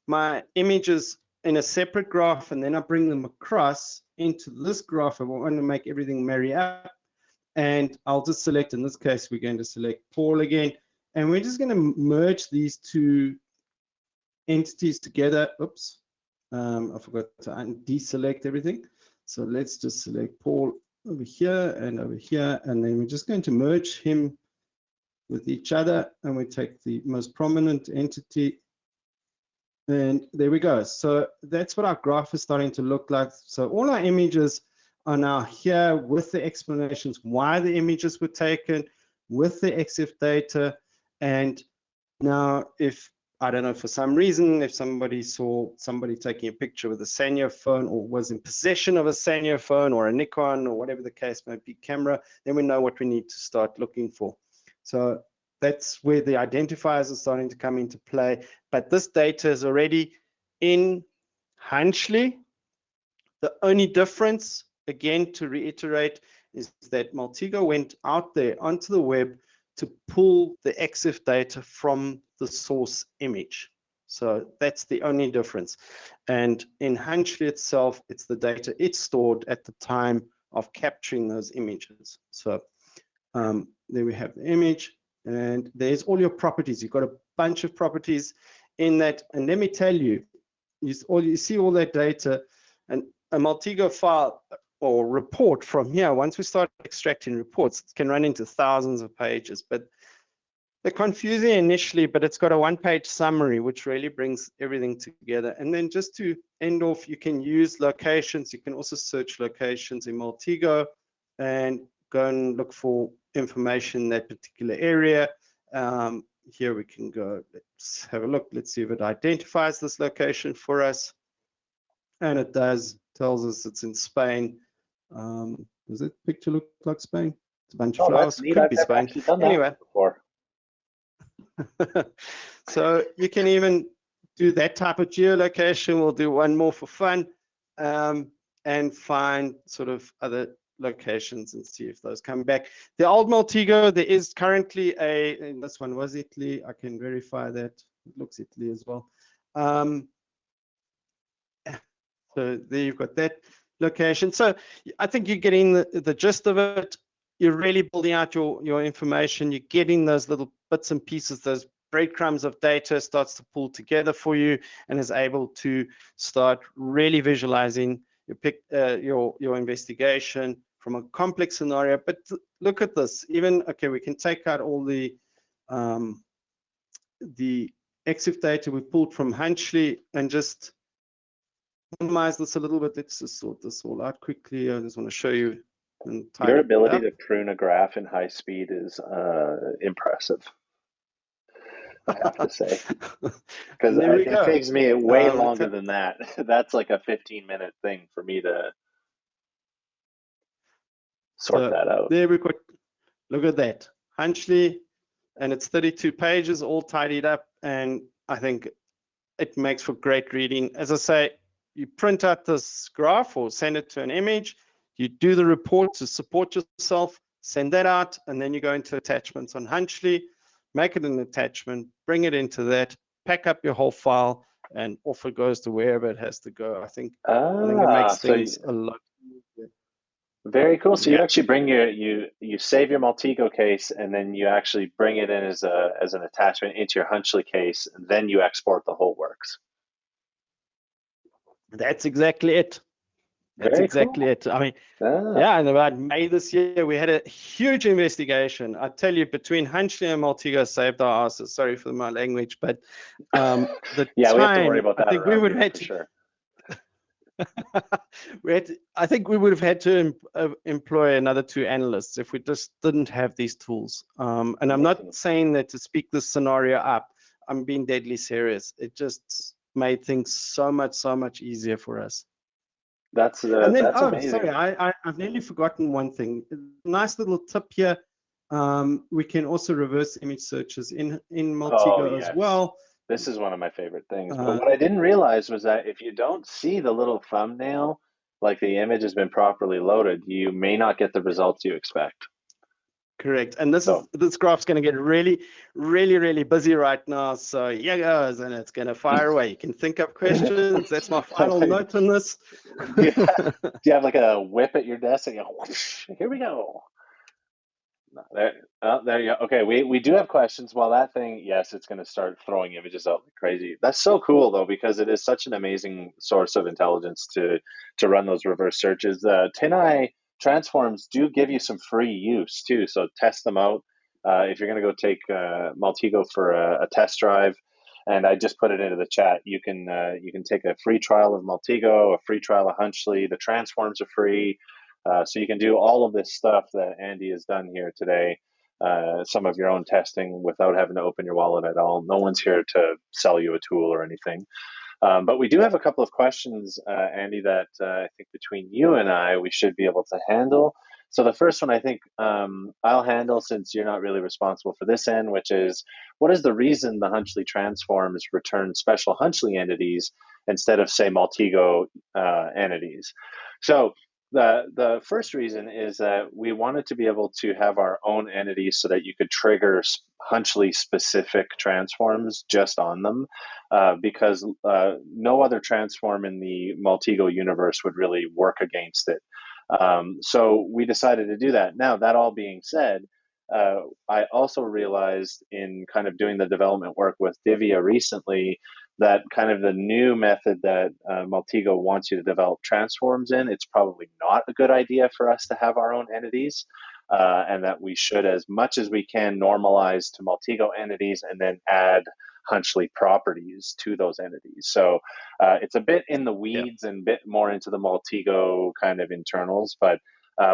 S2: my images in a separate graph, and then I bring them across into this graph. I want to make everything marry up, and I'll just select, in this case, we're going to select Paul again, and we're just going to merge these two entities together. Oops, I forgot to deselect everything. So let's just select Paul over here, and then we're just going to merge him with each other, and we take the most prominent entity. And there we go. So that's what our graph is starting to look like. So all our images are now here with the explanations why the images were taken, with the EXIF data. And now if, I don't know, for some reason, if somebody saw somebody taking a picture with a Sanyo phone or was in possession of a Sanyo phone or a Nikon or whatever the case may be camera, then we know what we need to start looking for. So that's where the identifiers are starting to come into play. But this data is already in Hunchly. The only difference, again, to reiterate, is that Maltego went out there onto the web to pull the EXIF data from the source image. So that's the only difference. And in Hunchly itself, it's the data it's stored at the time of capturing those images. So there we have the image. And there's all your properties. You've got a bunch of properties in that. And let me tell you, you see all that data, and a Maltego file or report from here, once we start extracting reports, it can run into thousands of pages. But they're confusing initially, but it's got a one-page summary, which really brings everything together. And then just to end off, you can use locations. You can also search locations in Maltego and go and look for information in that particular area. Here we can go, let's have a look. Let's see if it identifies this location for us. And it does, tells us it's in Spain. Does that picture look like Spain? It's a bunch of flowers. Could be Spain. Anyway. So you can even do that type of geolocation. We'll do one more for fun, and find sort of other locations and see if those come back. The old Maltego, there is currently and this one was Italy. I can verify that. It looks Italy as well. So there you've got that location. So I think you're getting the gist of it. You're really building out your information. You're getting those little bits and pieces, those breadcrumbs of data starts to pull together for you, and is able to start really visualizing your investigation from a complex scenario. But look at this. Even, okay, we can take out all the EXIF data we pulled from Hunchly and just minimize this a little bit. Let's just sort this all out quickly. I just want to show you and
S1: Your
S2: tidy it
S1: ability
S2: up.
S1: to prune a graph in high speed is impressive, I have to say, because
S2: There we
S1: it
S2: go.
S1: takes me way
S2: It's
S1: longer than that. That's like a 15-minute thing for me to sort
S2: so
S1: that out.
S2: there we go. Look at that. Hunchly, and it's 32 pages, all tidied up, and I think it makes for great reading. As I say, you print out this graph or send it to an image, you do the report to support yourself, send that out, and then you go into attachments on Hunchly, make it an attachment, bring it into that, pack up your whole file, and off it goes to wherever it has to go. I think it makes
S1: So
S2: things a lot easier.
S1: very cool. So you
S2: Yeah.
S1: actually bring you save your Maltego case, and then you actually bring it in as an attachment into your Hunchly case, and then you export the whole works.
S2: That's exactly it. That's
S1: Very
S2: exactly
S1: cool.
S2: it. I mean,
S1: Ah.
S2: yeah, and about May this year, we had a huge investigation. I tell you, between Hunchly and Maltego saved our asses. Sorry for my language, but the
S1: Yeah, we have to worry
S2: time,
S1: about
S2: I
S1: that
S2: think we
S1: around
S2: would have
S1: here
S2: had
S1: for
S2: to,
S1: sure.
S2: I think we would have had to employ another 2 analysts if we just didn't have these tools. And I'm
S1: Amazing.
S2: not saying that to speak this scenario up. I'm being deadly serious. It just made things so much easier for us. And then,
S1: That's
S2: oh, sorry,
S1: amazing.
S2: I've nearly forgotten one thing. Nice little tip here. We can also reverse image searches in
S1: Oh
S2: Maltego as
S1: yes.
S2: well.
S1: This is one of my favorite things. But
S2: Uh,
S1: what I didn't realize was that if you don't see the little thumbnail, like the image has been properly loaded, you may not get the results you expect.
S2: Correct. And
S1: So
S2: this graph's going to get really busy right now. So here goes, and it's going to fire away. You can think up questions. That's my final note on this.
S1: do you have like a whip at your desk and you go, whoosh, here we go. No, there, there you go. Okay, we do have questions. Well, that thing, yes, it's going to start throwing images out like crazy. That's so cool though, because it is such an amazing source of intelligence to run those reverse searches. TinEye transforms do give you some free use too, so test them out. If you're going to go take Maltego for a test drive, and I just put it into the chat, you can take a free trial of Maltego, a free trial of Hunchly. The transforms are free. So you can do all of this stuff that Andy has done here today, some of your own testing without having to open your wallet at all. No one's here to sell you a tool or anything. But we do have a couple of questions, Andy, that I think between you and I, we should be able to handle. So the first one I think I'll handle since you're not really responsible for this end, which is what is the reason the Hunchly transforms return special Hunchly entities instead of, say, Maltego entities? So the first reason is that we wanted to be able to have our own entities so that you could trigger Hunchly specific transforms just on them, because no other transform in the Maltego universe would really work against it. So we decided to do that. Now, that all being said, I also realized in kind of doing the development work with Divya recently that kind of the new method that Maltego wants you to develop transforms in, it's probably not a good idea for us to have our own entities, and that we should, as much as we can, normalize to Maltego entities and then add Hunchly properties to those entities. So it's a bit in the
S2: yeah.
S1: weeds and a bit more into the Maltego kind of internals, but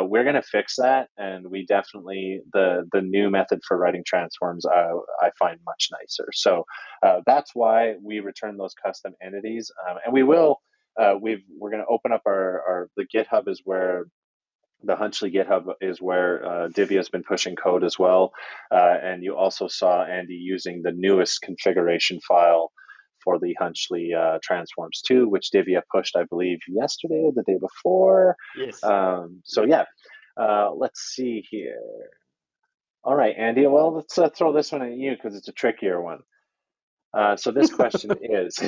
S1: we're going to fix that, and we definitely the new method for writing transforms I find much nicer. So that's why we return those custom entities, and we will. We're going to open up our the GitHub is where the Hunchly GitHub is where Divya has been pushing code as well. And you also saw Andy using the newest configuration file for the Hunchly Transforms 2, which Divya pushed, I believe, yesterday or the day before.
S2: Yes.
S1: So yeah, let's see here. All right, Andy, well, let's throw this one at you because it's a trickier one. So this question is,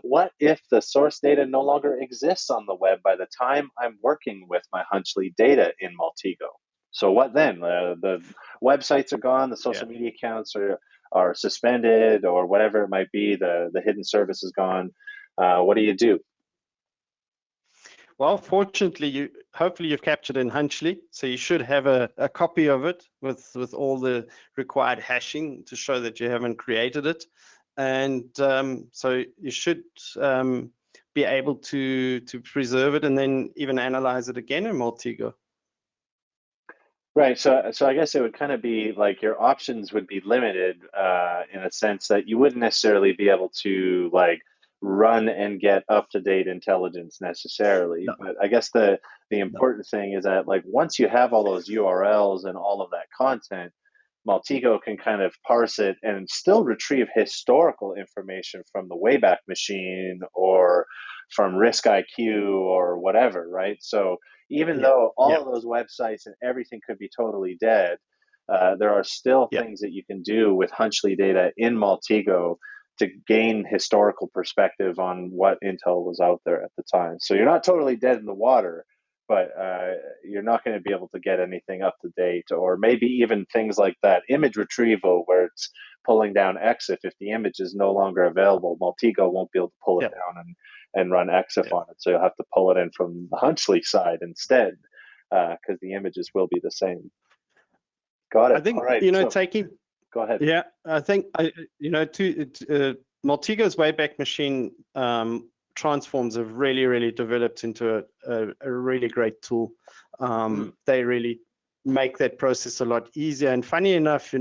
S1: what if the source data no longer exists on the web by the time I'm working with my Hunchly data in Maltego? So what then? The websites are gone, the
S2: Yeah.
S1: social media accounts are suspended, or whatever it might be, the hidden service is gone. What do you do?
S2: Well, fortunately, hopefully you've captured in Hunchly, so you should have a copy of it with all the required hashing to show that you haven't created it, and so you should be able to preserve it and then even analyze it again in Maltego.
S1: Right. So I guess it would kind of be like your options would be limited in a sense that you wouldn't necessarily be able to like run and get up-to-date intelligence necessarily.
S2: No.
S1: But I guess the
S2: No.
S1: important thing is that like once you have all those URLs and all of that content, Maltego can kind of parse it and still retrieve historical information from the Wayback Machine or from Risk IQ or whatever, right? So even
S2: Yeah.
S1: though all
S2: Yeah.
S1: of those websites and everything could be totally dead, there are still
S2: Yeah.
S1: things that you can do with Hunchly data in Maltego to gain historical perspective on what intel was out there at the time. So you're not totally dead in the water, but you're not going to be able to get anything up to date, or maybe even things like that image retrieval where it's pulling down EXIF. If the image is no longer available, Maltego won't be able to pull it
S2: Yeah.
S1: down and run EXIF
S2: Yeah.
S1: on it. So you'll have to pull it in from the Hunchly side instead, because the images will be the same. Got
S2: I
S1: it. All
S2: think,
S1: right. So
S2: taking,
S1: go ahead.
S2: yeah, I think, Maltego's Wayback Machine transforms have really, really developed into a really great tool. They really make that process a lot easier. And funny enough,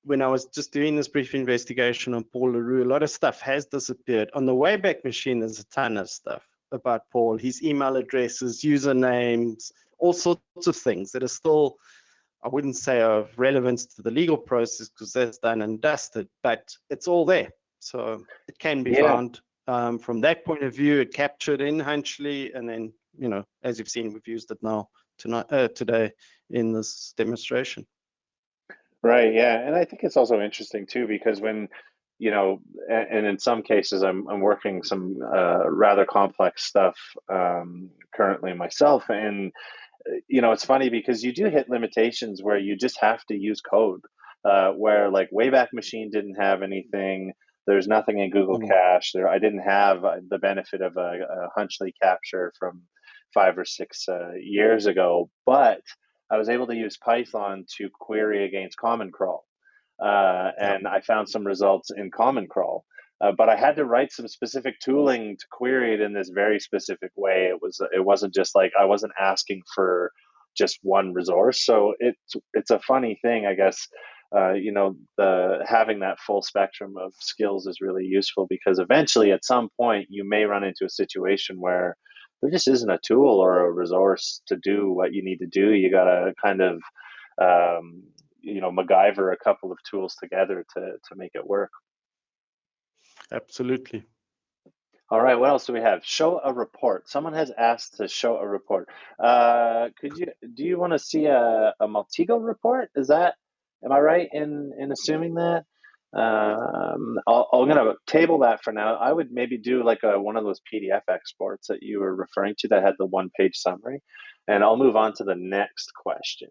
S2: when I was just doing this brief investigation on Paul LaRue, a lot of stuff has disappeared. On the Wayback Machine, there's a ton of stuff about Paul, his email addresses, usernames, all sorts of things that are still, I wouldn't say of relevance to the legal process because that's done and dusted, but it's all there. So it can be
S1: Yeah.
S2: found from that point of view, it captured in Hunchly, and then, as you've seen, we've used it now today in this demonstration.
S1: Right, yeah, and I think it's also interesting too because when, and in some cases I'm working some rather complex stuff currently myself, and it's funny because you do hit limitations where you just have to use code, where like Wayback Machine didn't have anything. There's nothing in Google
S2: Mm.
S1: Cache. I didn't have the benefit of a Hunchly capture from 5 or 6 years ago, but I was able to use Python to query against Common Crawl,
S2: Yeah.
S1: and I found some results in Common Crawl. But I had to write some specific tooling to query it in this very specific way. It wasn't just like I wasn't asking for just one resource. So it's a funny thing, I guess. The having that full spectrum of skills is really useful because eventually, at some point, you may run into a situation where there just isn't a tool or a resource to do what you need to do. You gotta kind of um, MacGyver a couple of tools together to make it work.
S2: Absolutely.
S1: All right, what else do we have? Show a report. Someone has asked to show a report. Do you want to see a Maltego report? Am I right in assuming that? I'm gonna table that for now. I would maybe do like one of those PDF exports that you were referring to that had the one-page summary, and I'll move on to the next question.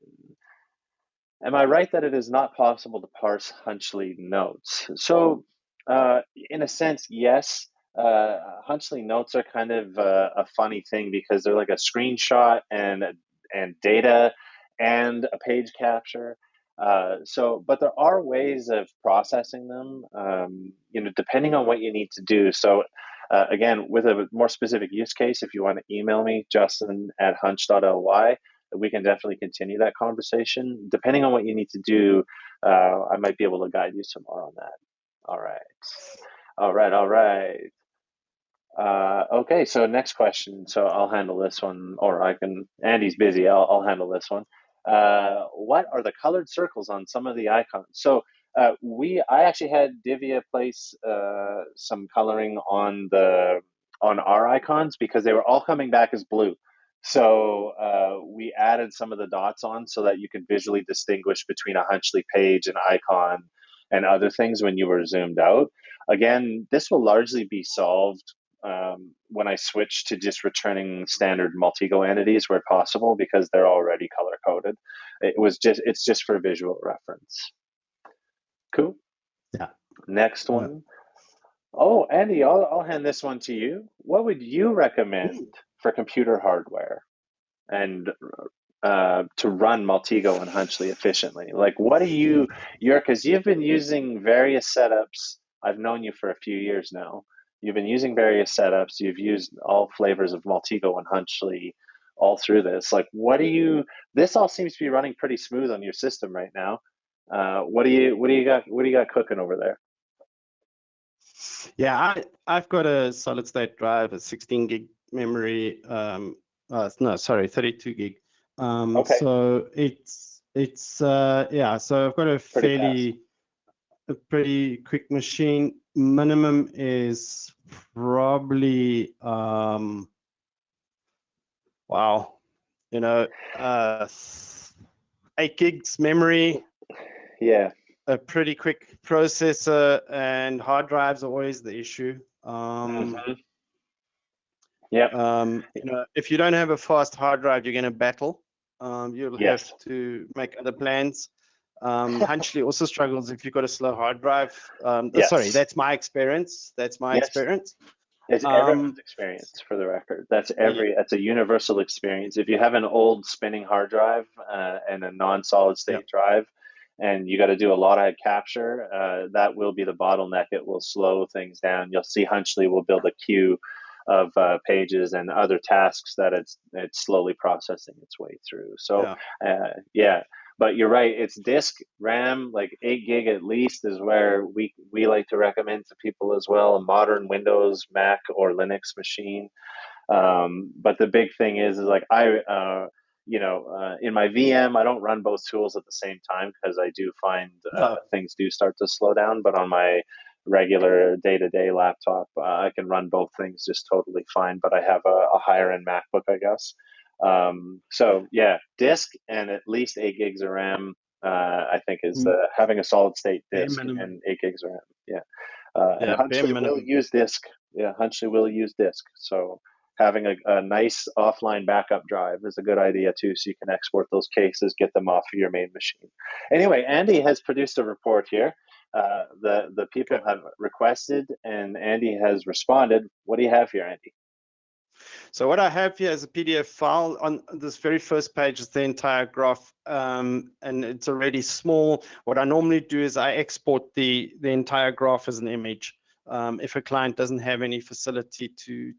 S1: Am I right that it is not possible to parse Hunchly notes? So, in a sense, yes. Hunchly notes are kind of a funny thing because they're like a screenshot and data and a page capture. But there are ways of processing them, depending on what you need to do. So, again, with a more specific use case, if you want to email me, justin@hunch.ly, we can definitely continue that conversation. Depending on what you need to do, I might be able to guide you some more on that. All right. All right. All right. Okay, so next question. So I'll handle this one, or Andy's busy. I'll handle this one. What are the colored circles on some of the icons? So I actually had Divya place some coloring on our icons because they were all coming back as blue. So we added some of the dots on so that you could visually distinguish between a Hunchly page, an icon, and other things when you were zoomed out. Again, this will largely be solved when I switch to just returning standard Maltego entities where possible because they're already color coded. It's just for visual reference. Cool.
S2: Yeah.
S1: Next
S2: Yeah.
S1: one. Oh, Andy, I'll hand this one to you. What would you recommend
S2: Mm.
S1: for computer hardware and to run Maltego and Hunchly efficiently? Like, what do you're, because you've been using various setups. I've known you for a few years now. You've been using various setups. You've used all flavors of Maltego and Hunchly all through this. Like, this all seems to be running pretty smooth on your system right now. What do you got cooking over there?
S2: Yeah, I've got a solid state drive, a 16 gig memory. No, sorry, 32 gig.
S1: Okay,
S2: So yeah. So I've got
S1: pretty fast.
S2: a pretty quick machine. Minimum is probably wow, you know, 8 gigs memory,
S1: Yeah.
S2: a pretty quick processor, and hard drives are always the issue.
S1: Hmm. Yep.
S2: If you don't have a fast hard drive, you're going to battle. You'll have
S1: Yes.
S2: to make other plans. Hunchley also struggles if you've got a slow hard drive. Sorry,
S1: Yes.
S2: that's my experience. That's my
S1: Yes.
S2: experience.
S1: It's everyone's
S2: Um,
S1: experience, for the record.
S2: yeah,
S1: That's a universal experience. If you have an old spinning hard drive and a non-solid
S2: yeah,
S1: state drive, and you got to do a lot of capture, that will be the bottleneck. It will slow things down. You'll see Hunchley will build a queue of pages and other tasks that it's slowly processing its way through. So,
S2: yeah,
S1: yeah. But you're right. It's disk RAM, like 8 gig at least, is where we like to recommend to people as well. A modern Windows, Mac, or Linux machine. But the big thing is like in my VM, I don't run both tools at the same time because I do find
S2: no,
S1: things do start to slow down. But on my regular day-to-day laptop, I can run both things just totally fine. But I have a higher end MacBook, I guess. So yeah, disk and at least 8 gigs of RAM. I think is
S2: mm,
S1: having a solid state
S2: bare
S1: disk
S2: minimum.
S1: and 8 gigs of RAM. Yeah, and
S2: Yeah, bare
S1: Hunchley will
S2: minimum.
S1: use disk. Yeah, Hunchley will use disk. So having a nice offline backup drive is a good idea too, so you can export those cases, get them off of your main machine. Anyway, Andy has produced a report here. The people
S2: Okay.
S1: have requested, and Andy has responded. What do you have here, Andy?
S2: So what I have here is a PDF file. On this very first page is the entire graph, and it's already small. What I normally do is I export the entire graph as an image. If a client doesn't have any facility to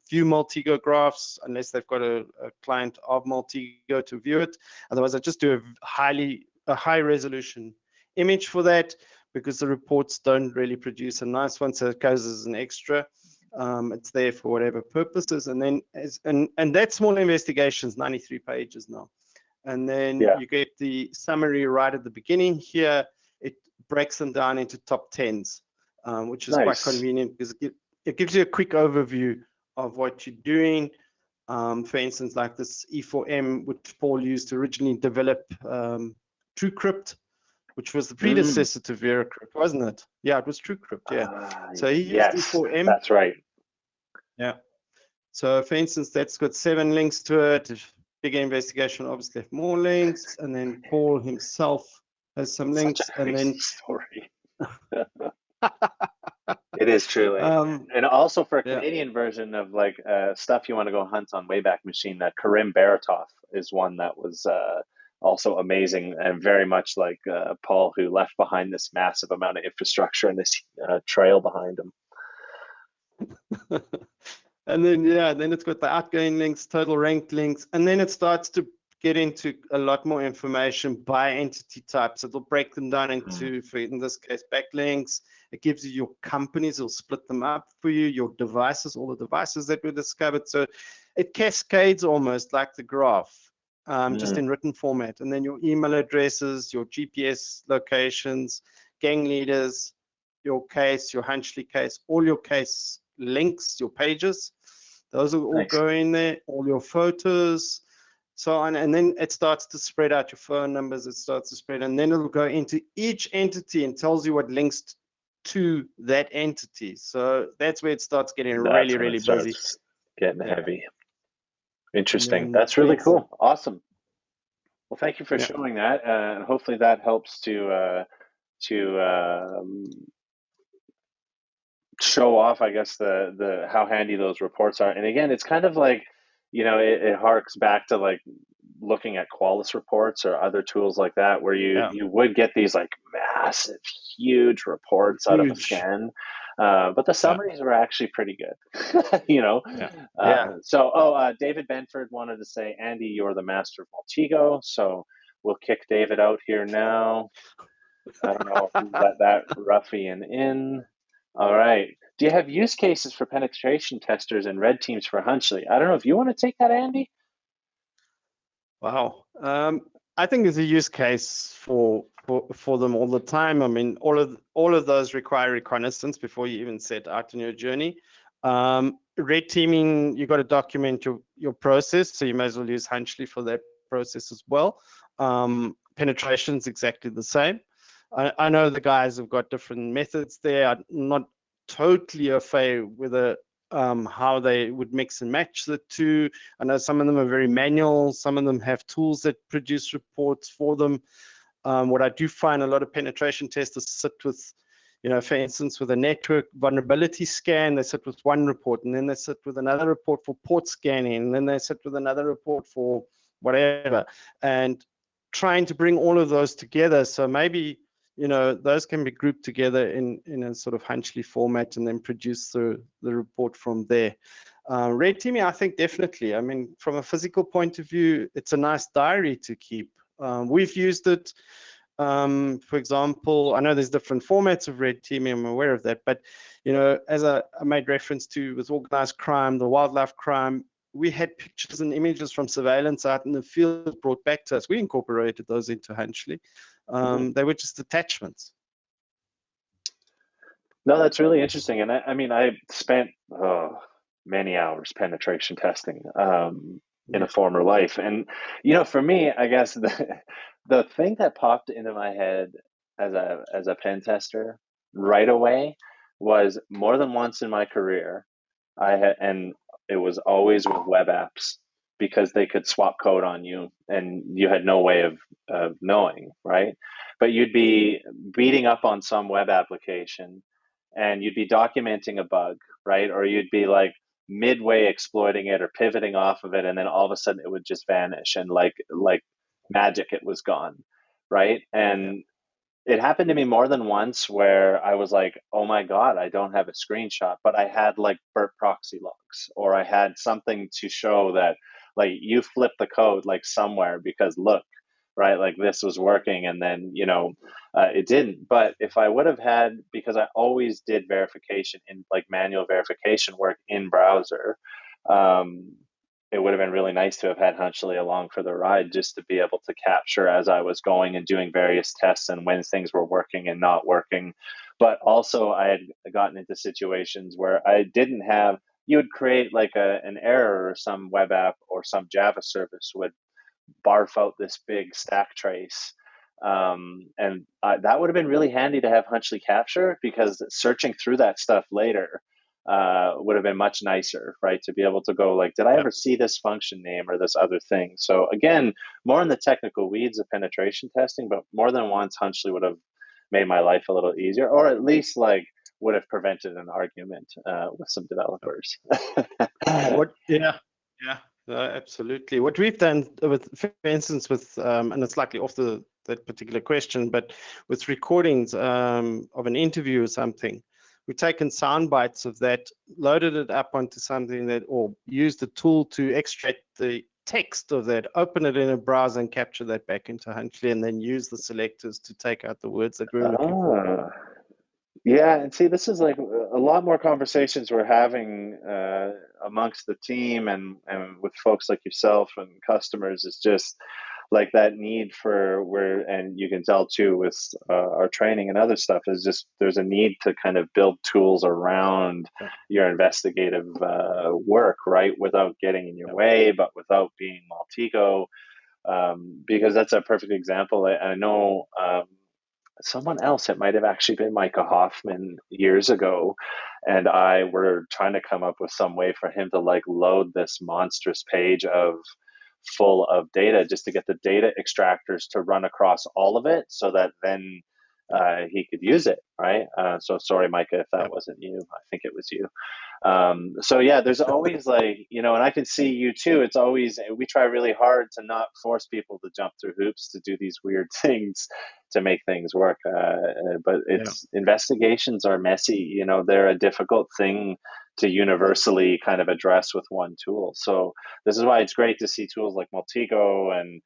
S2: view Maltego graphs, unless they've got a client of Maltego to view it. Otherwise, I just do a high resolution image for that, because the reports don't really produce a nice one, so it goes as an extra. It's there for whatever purposes, and then and that small investigation is 93 pages now. And then
S1: Yeah,
S2: you get the summary right at the beginning. Here it breaks them down into top tens, which is quite
S1: nice.
S2: convenient because it gives you a quick overview of what you're doing. For instance, like this E4M, which Paul used to originally develop TrueCrypt, which was the
S1: Mm.
S2: predecessor to VeraCrypt, wasn't it? Yeah, it was TrueCrypt. Yeah. So he used
S1: Yes,
S2: E4M.
S1: that's right.
S2: Yeah. So for instance, that's got 7 links to it. Bigger investigation obviously have more links, and then Paul himself has some
S1: Such a
S2: links, and
S1: crazy
S2: then
S1: story. It is truly.
S2: um,
S1: And also for a
S2: yeah,
S1: Canadian version of like stuff you want to go hunt on Wayback Machine, that Karim Baratov is one that was also amazing and very much like Paul, who left behind this massive amount of infrastructure and this trail behind him.
S2: and then yeah, then it's got the outgoing links, total ranked links, and then it starts to get into a lot more information by entity types. It'll break them down
S1: Mm.
S2: into, for in this case, backlinks. It gives you your companies, it'll split them up for you, your devices, all the devices that were discovered. So it cascades almost like the graph, just
S1: Mm.
S2: in written format. And then your email addresses, your GPS locations, gang leaders, your case, your Hunchley case, all your case links, your pages. Those will all
S1: Nice.
S2: go in there, all your photos, so on. And then it starts to spread out your phone numbers, it starts to spread, and then it'll go into each entity and tells you what links to that entity. So that's where it starts getting
S1: That's
S2: really,
S1: when it
S2: really busy.
S1: starts getting
S2: Yeah.
S1: heavy.
S2: And
S1: Interesting.
S2: then
S1: That's
S2: for
S1: really
S2: instance,
S1: cool. Awesome. Well, thank you for
S2: yeah.
S1: showing that, and hopefully that helps to show off, I guess, the how handy those reports are. And again, it's kind of like, it harks back to like looking at Qualys reports or other tools like that, where you
S2: Yeah,
S1: you would get these like massive, huge reports out of a
S2: huge.
S1: scan, but the
S2: Yeah,
S1: summaries were actually pretty good.
S2: yeah, yeah.
S1: David Benford wanted to say, Andy, you're the master of Maltego, so we'll kick David out here now. I don't know if we let that ruffian in. All right. Do you have use cases for penetration testers and red teams for Hunchly? I don't know if you want to take that, Andy.
S2: Wow. I think there's a use case for them all the time. I mean, all of those require reconnaissance before you even set out on your journey. Red teaming, you got to document your process, so you may as well use Hunchly for that process as well. Penetration is exactly the same. I know the guys have got different methods there. I'm not totally au fait with how they would mix and match the two. I know some of them are very manual. Some of them have tools that produce reports for them. What I do find, a lot of penetration testers sit with, for instance, with a network vulnerability scan, they sit with one report, and then they sit with another report for port scanning, and then they sit with another report for whatever, and trying to bring all of those together. So maybe, those can be grouped together in a sort of Hunchly format and then produce the report from there. Red teaming, I think definitely. I mean, from a physical point of view, it's a nice diary to keep. We've used it. For example, I know there's different formats of red teaming, I'm aware of that, but as I made reference to with organized crime, the wildlife crime, we had pictures and images from surveillance out in the field brought back to us. We incorporated those into Hunchly. They were just attachments.
S1: No, that's really interesting. And I mean, I spent many hours penetration testing in
S2: Yeah.
S1: a former life. And, for me, I guess the thing that popped into my head as a pen tester right away was more than once in my career, and it was always with web apps because they could swap code on you and you had no way of knowing, right? But you'd be beating up on some web application and you'd be documenting a bug, right? Or you'd be like midway exploiting it or pivoting off of it, and then all of a sudden it would just vanish and like magic, it was gone, right?
S2: Yeah.
S1: And it happened to me more than once where I was like, oh my God, I don't have a screenshot, but I had like burp proxy logs, or I had something to show that like you flipped the code like somewhere because look, right, like this was working, and then, it didn't. But if I would have had, because I always did verification in like manual verification work in browser, um, it would have been really nice to have had Hunchly along for the ride, just to be able to capture as I was going and doing various tests and when things were working and not working. But also, I had gotten into situations where I didn't have, you would create like an error, or some web app or some Java service would barf out this big stack trace. And that would have been really handy to have Hunchly capture, because searching through that stuff later would have been much nicer, right? To be able to go like, did I
S2: Yeah.
S1: ever see this function name or this other thing? So again, more in the technical weeds of penetration testing, but more than once, Hunchly would have made my life a little easier, or at least like would have prevented an argument with some developers.
S2: What? Yeah. Yeah. Absolutely. What we've done with, for instance, with and it's slightly off that particular question, but with recordings of an interview or something, we've taken sound bites of that, loaded it up onto something that, or used a tool to extract the text of that, open it in a browser and capture that back into Hunchly, and then use the selectors to take out the words that we were looking for.
S1: Ah. Yeah, and see, this is like a lot more conversations we're having amongst the team and with folks like yourself and customers, is just like that need for where, and you can tell too with our training and other stuff, is just there's a need to kind of build tools around
S2: Yeah.
S1: your investigative work, right? Without getting in your
S2: Yeah.
S1: way, but without being Maltego, because that's a perfect example. I know. Someone else, it might have actually been Micah Hoffman years ago, and I were trying to come up with some way for him to like load this monstrous page of full of data, just to get the data extractors to run across all of it, so that then he could use it, right? So sorry, Micah, if that
S2: Yeah.
S1: wasn't you. I think it was you. So yeah, there's always like, and I can see you too. It's always, we try really hard to not force people to jump through hoops to do these weird things to make things work. But
S2: Yeah.
S1: it's investigations are messy. They're a difficult thing to universally kind of address with one tool. So this is why it's great to see tools like Maltego and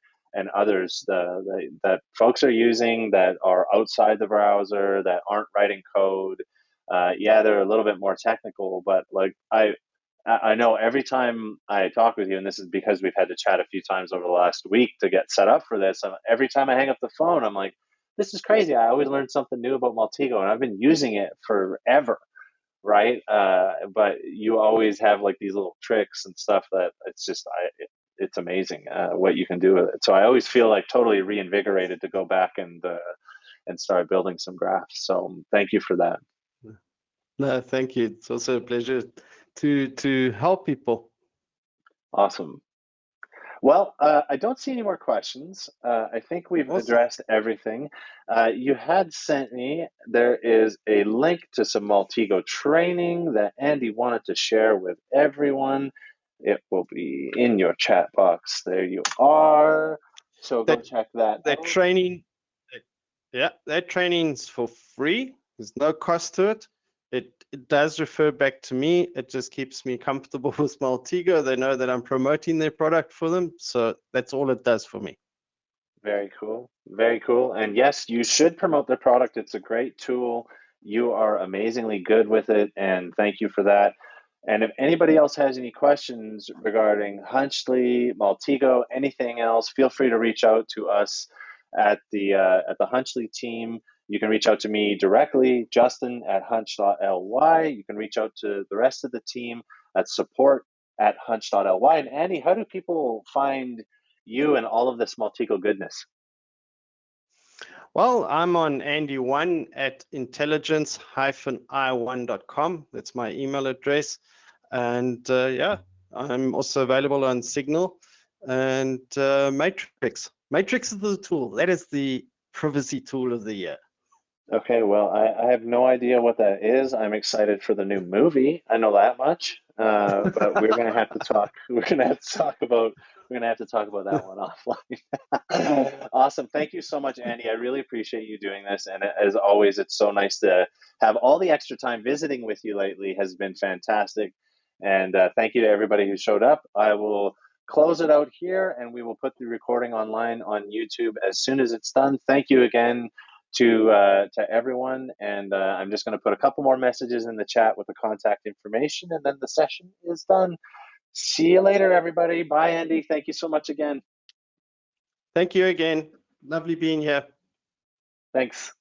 S1: others that folks are using that are outside the browser, that aren't writing code. Yeah, they're a little bit more technical, but like I know every time I talk with you, and this is because we've had to chat a few times over the last week to get set up for this. And every time I hang up the phone, I'm like, this is crazy. I always learn something new about Maltego, and I've been using it forever, right? But you always have like these little tricks and stuff that it's amazing what you can do with it. So I always feel like totally reinvigorated to go back and start building some graphs. So thank you for that.
S2: No, thank you. It's also a pleasure to help people.
S1: Awesome. Well, I don't see any more questions. I think we've
S2: Awesome.
S1: addressed everything. You had sent me, there is a link to some Maltego training that Andy wanted to share with everyone. It will be in your chat box. There you are. So go
S2: That
S1: check that
S2: that
S1: out.
S2: training, yeah, that training's for free. There's no cost to it. It does refer back to me. It just keeps me comfortable with Maltego. They know that I'm promoting their product for them. So that's all it does for me.
S1: Very cool. Very cool. And yes, you should promote their product. It's a great tool. You are amazingly good with it, and thank you for that. And if anybody else has any questions regarding Hunchly, Maltego, anything else, feel free to reach out to us at the Hunchly team. You can reach out to me directly, Justin at hunch.ly. You can reach out to the rest of the team at support at hunch.ly. And Andy, how do people find you and all of this Maltego goodness?
S2: Well, I'm on Andy1 at intelligence-i1.com. That's my email address. And yeah, I'm also available on Signal and Matrix. Matrix is the tool. That is the privacy tool of the year.
S1: Okay, well, I have no idea what that is. I'm excited for the new movie. I know that much. But we're gonna have to talk. We're gonna have to talk about. We're gonna have to talk about that one offline. Awesome. Thank you so much, Andy. I really appreciate you doing this. And as always, it's so nice to have all the extra time visiting with you lately. Has been fantastic. And thank you to everybody who showed up. I will close it out here, and we will put the recording online on YouTube as soon as it's done. Thank you again to everyone, and I'm just going to put a couple more messages in the chat with the contact information, and then the session is done. See you later, everybody. Bye, Andy. Thank you so much again.
S2: Thank you again. Lovely being here.
S1: Thanks.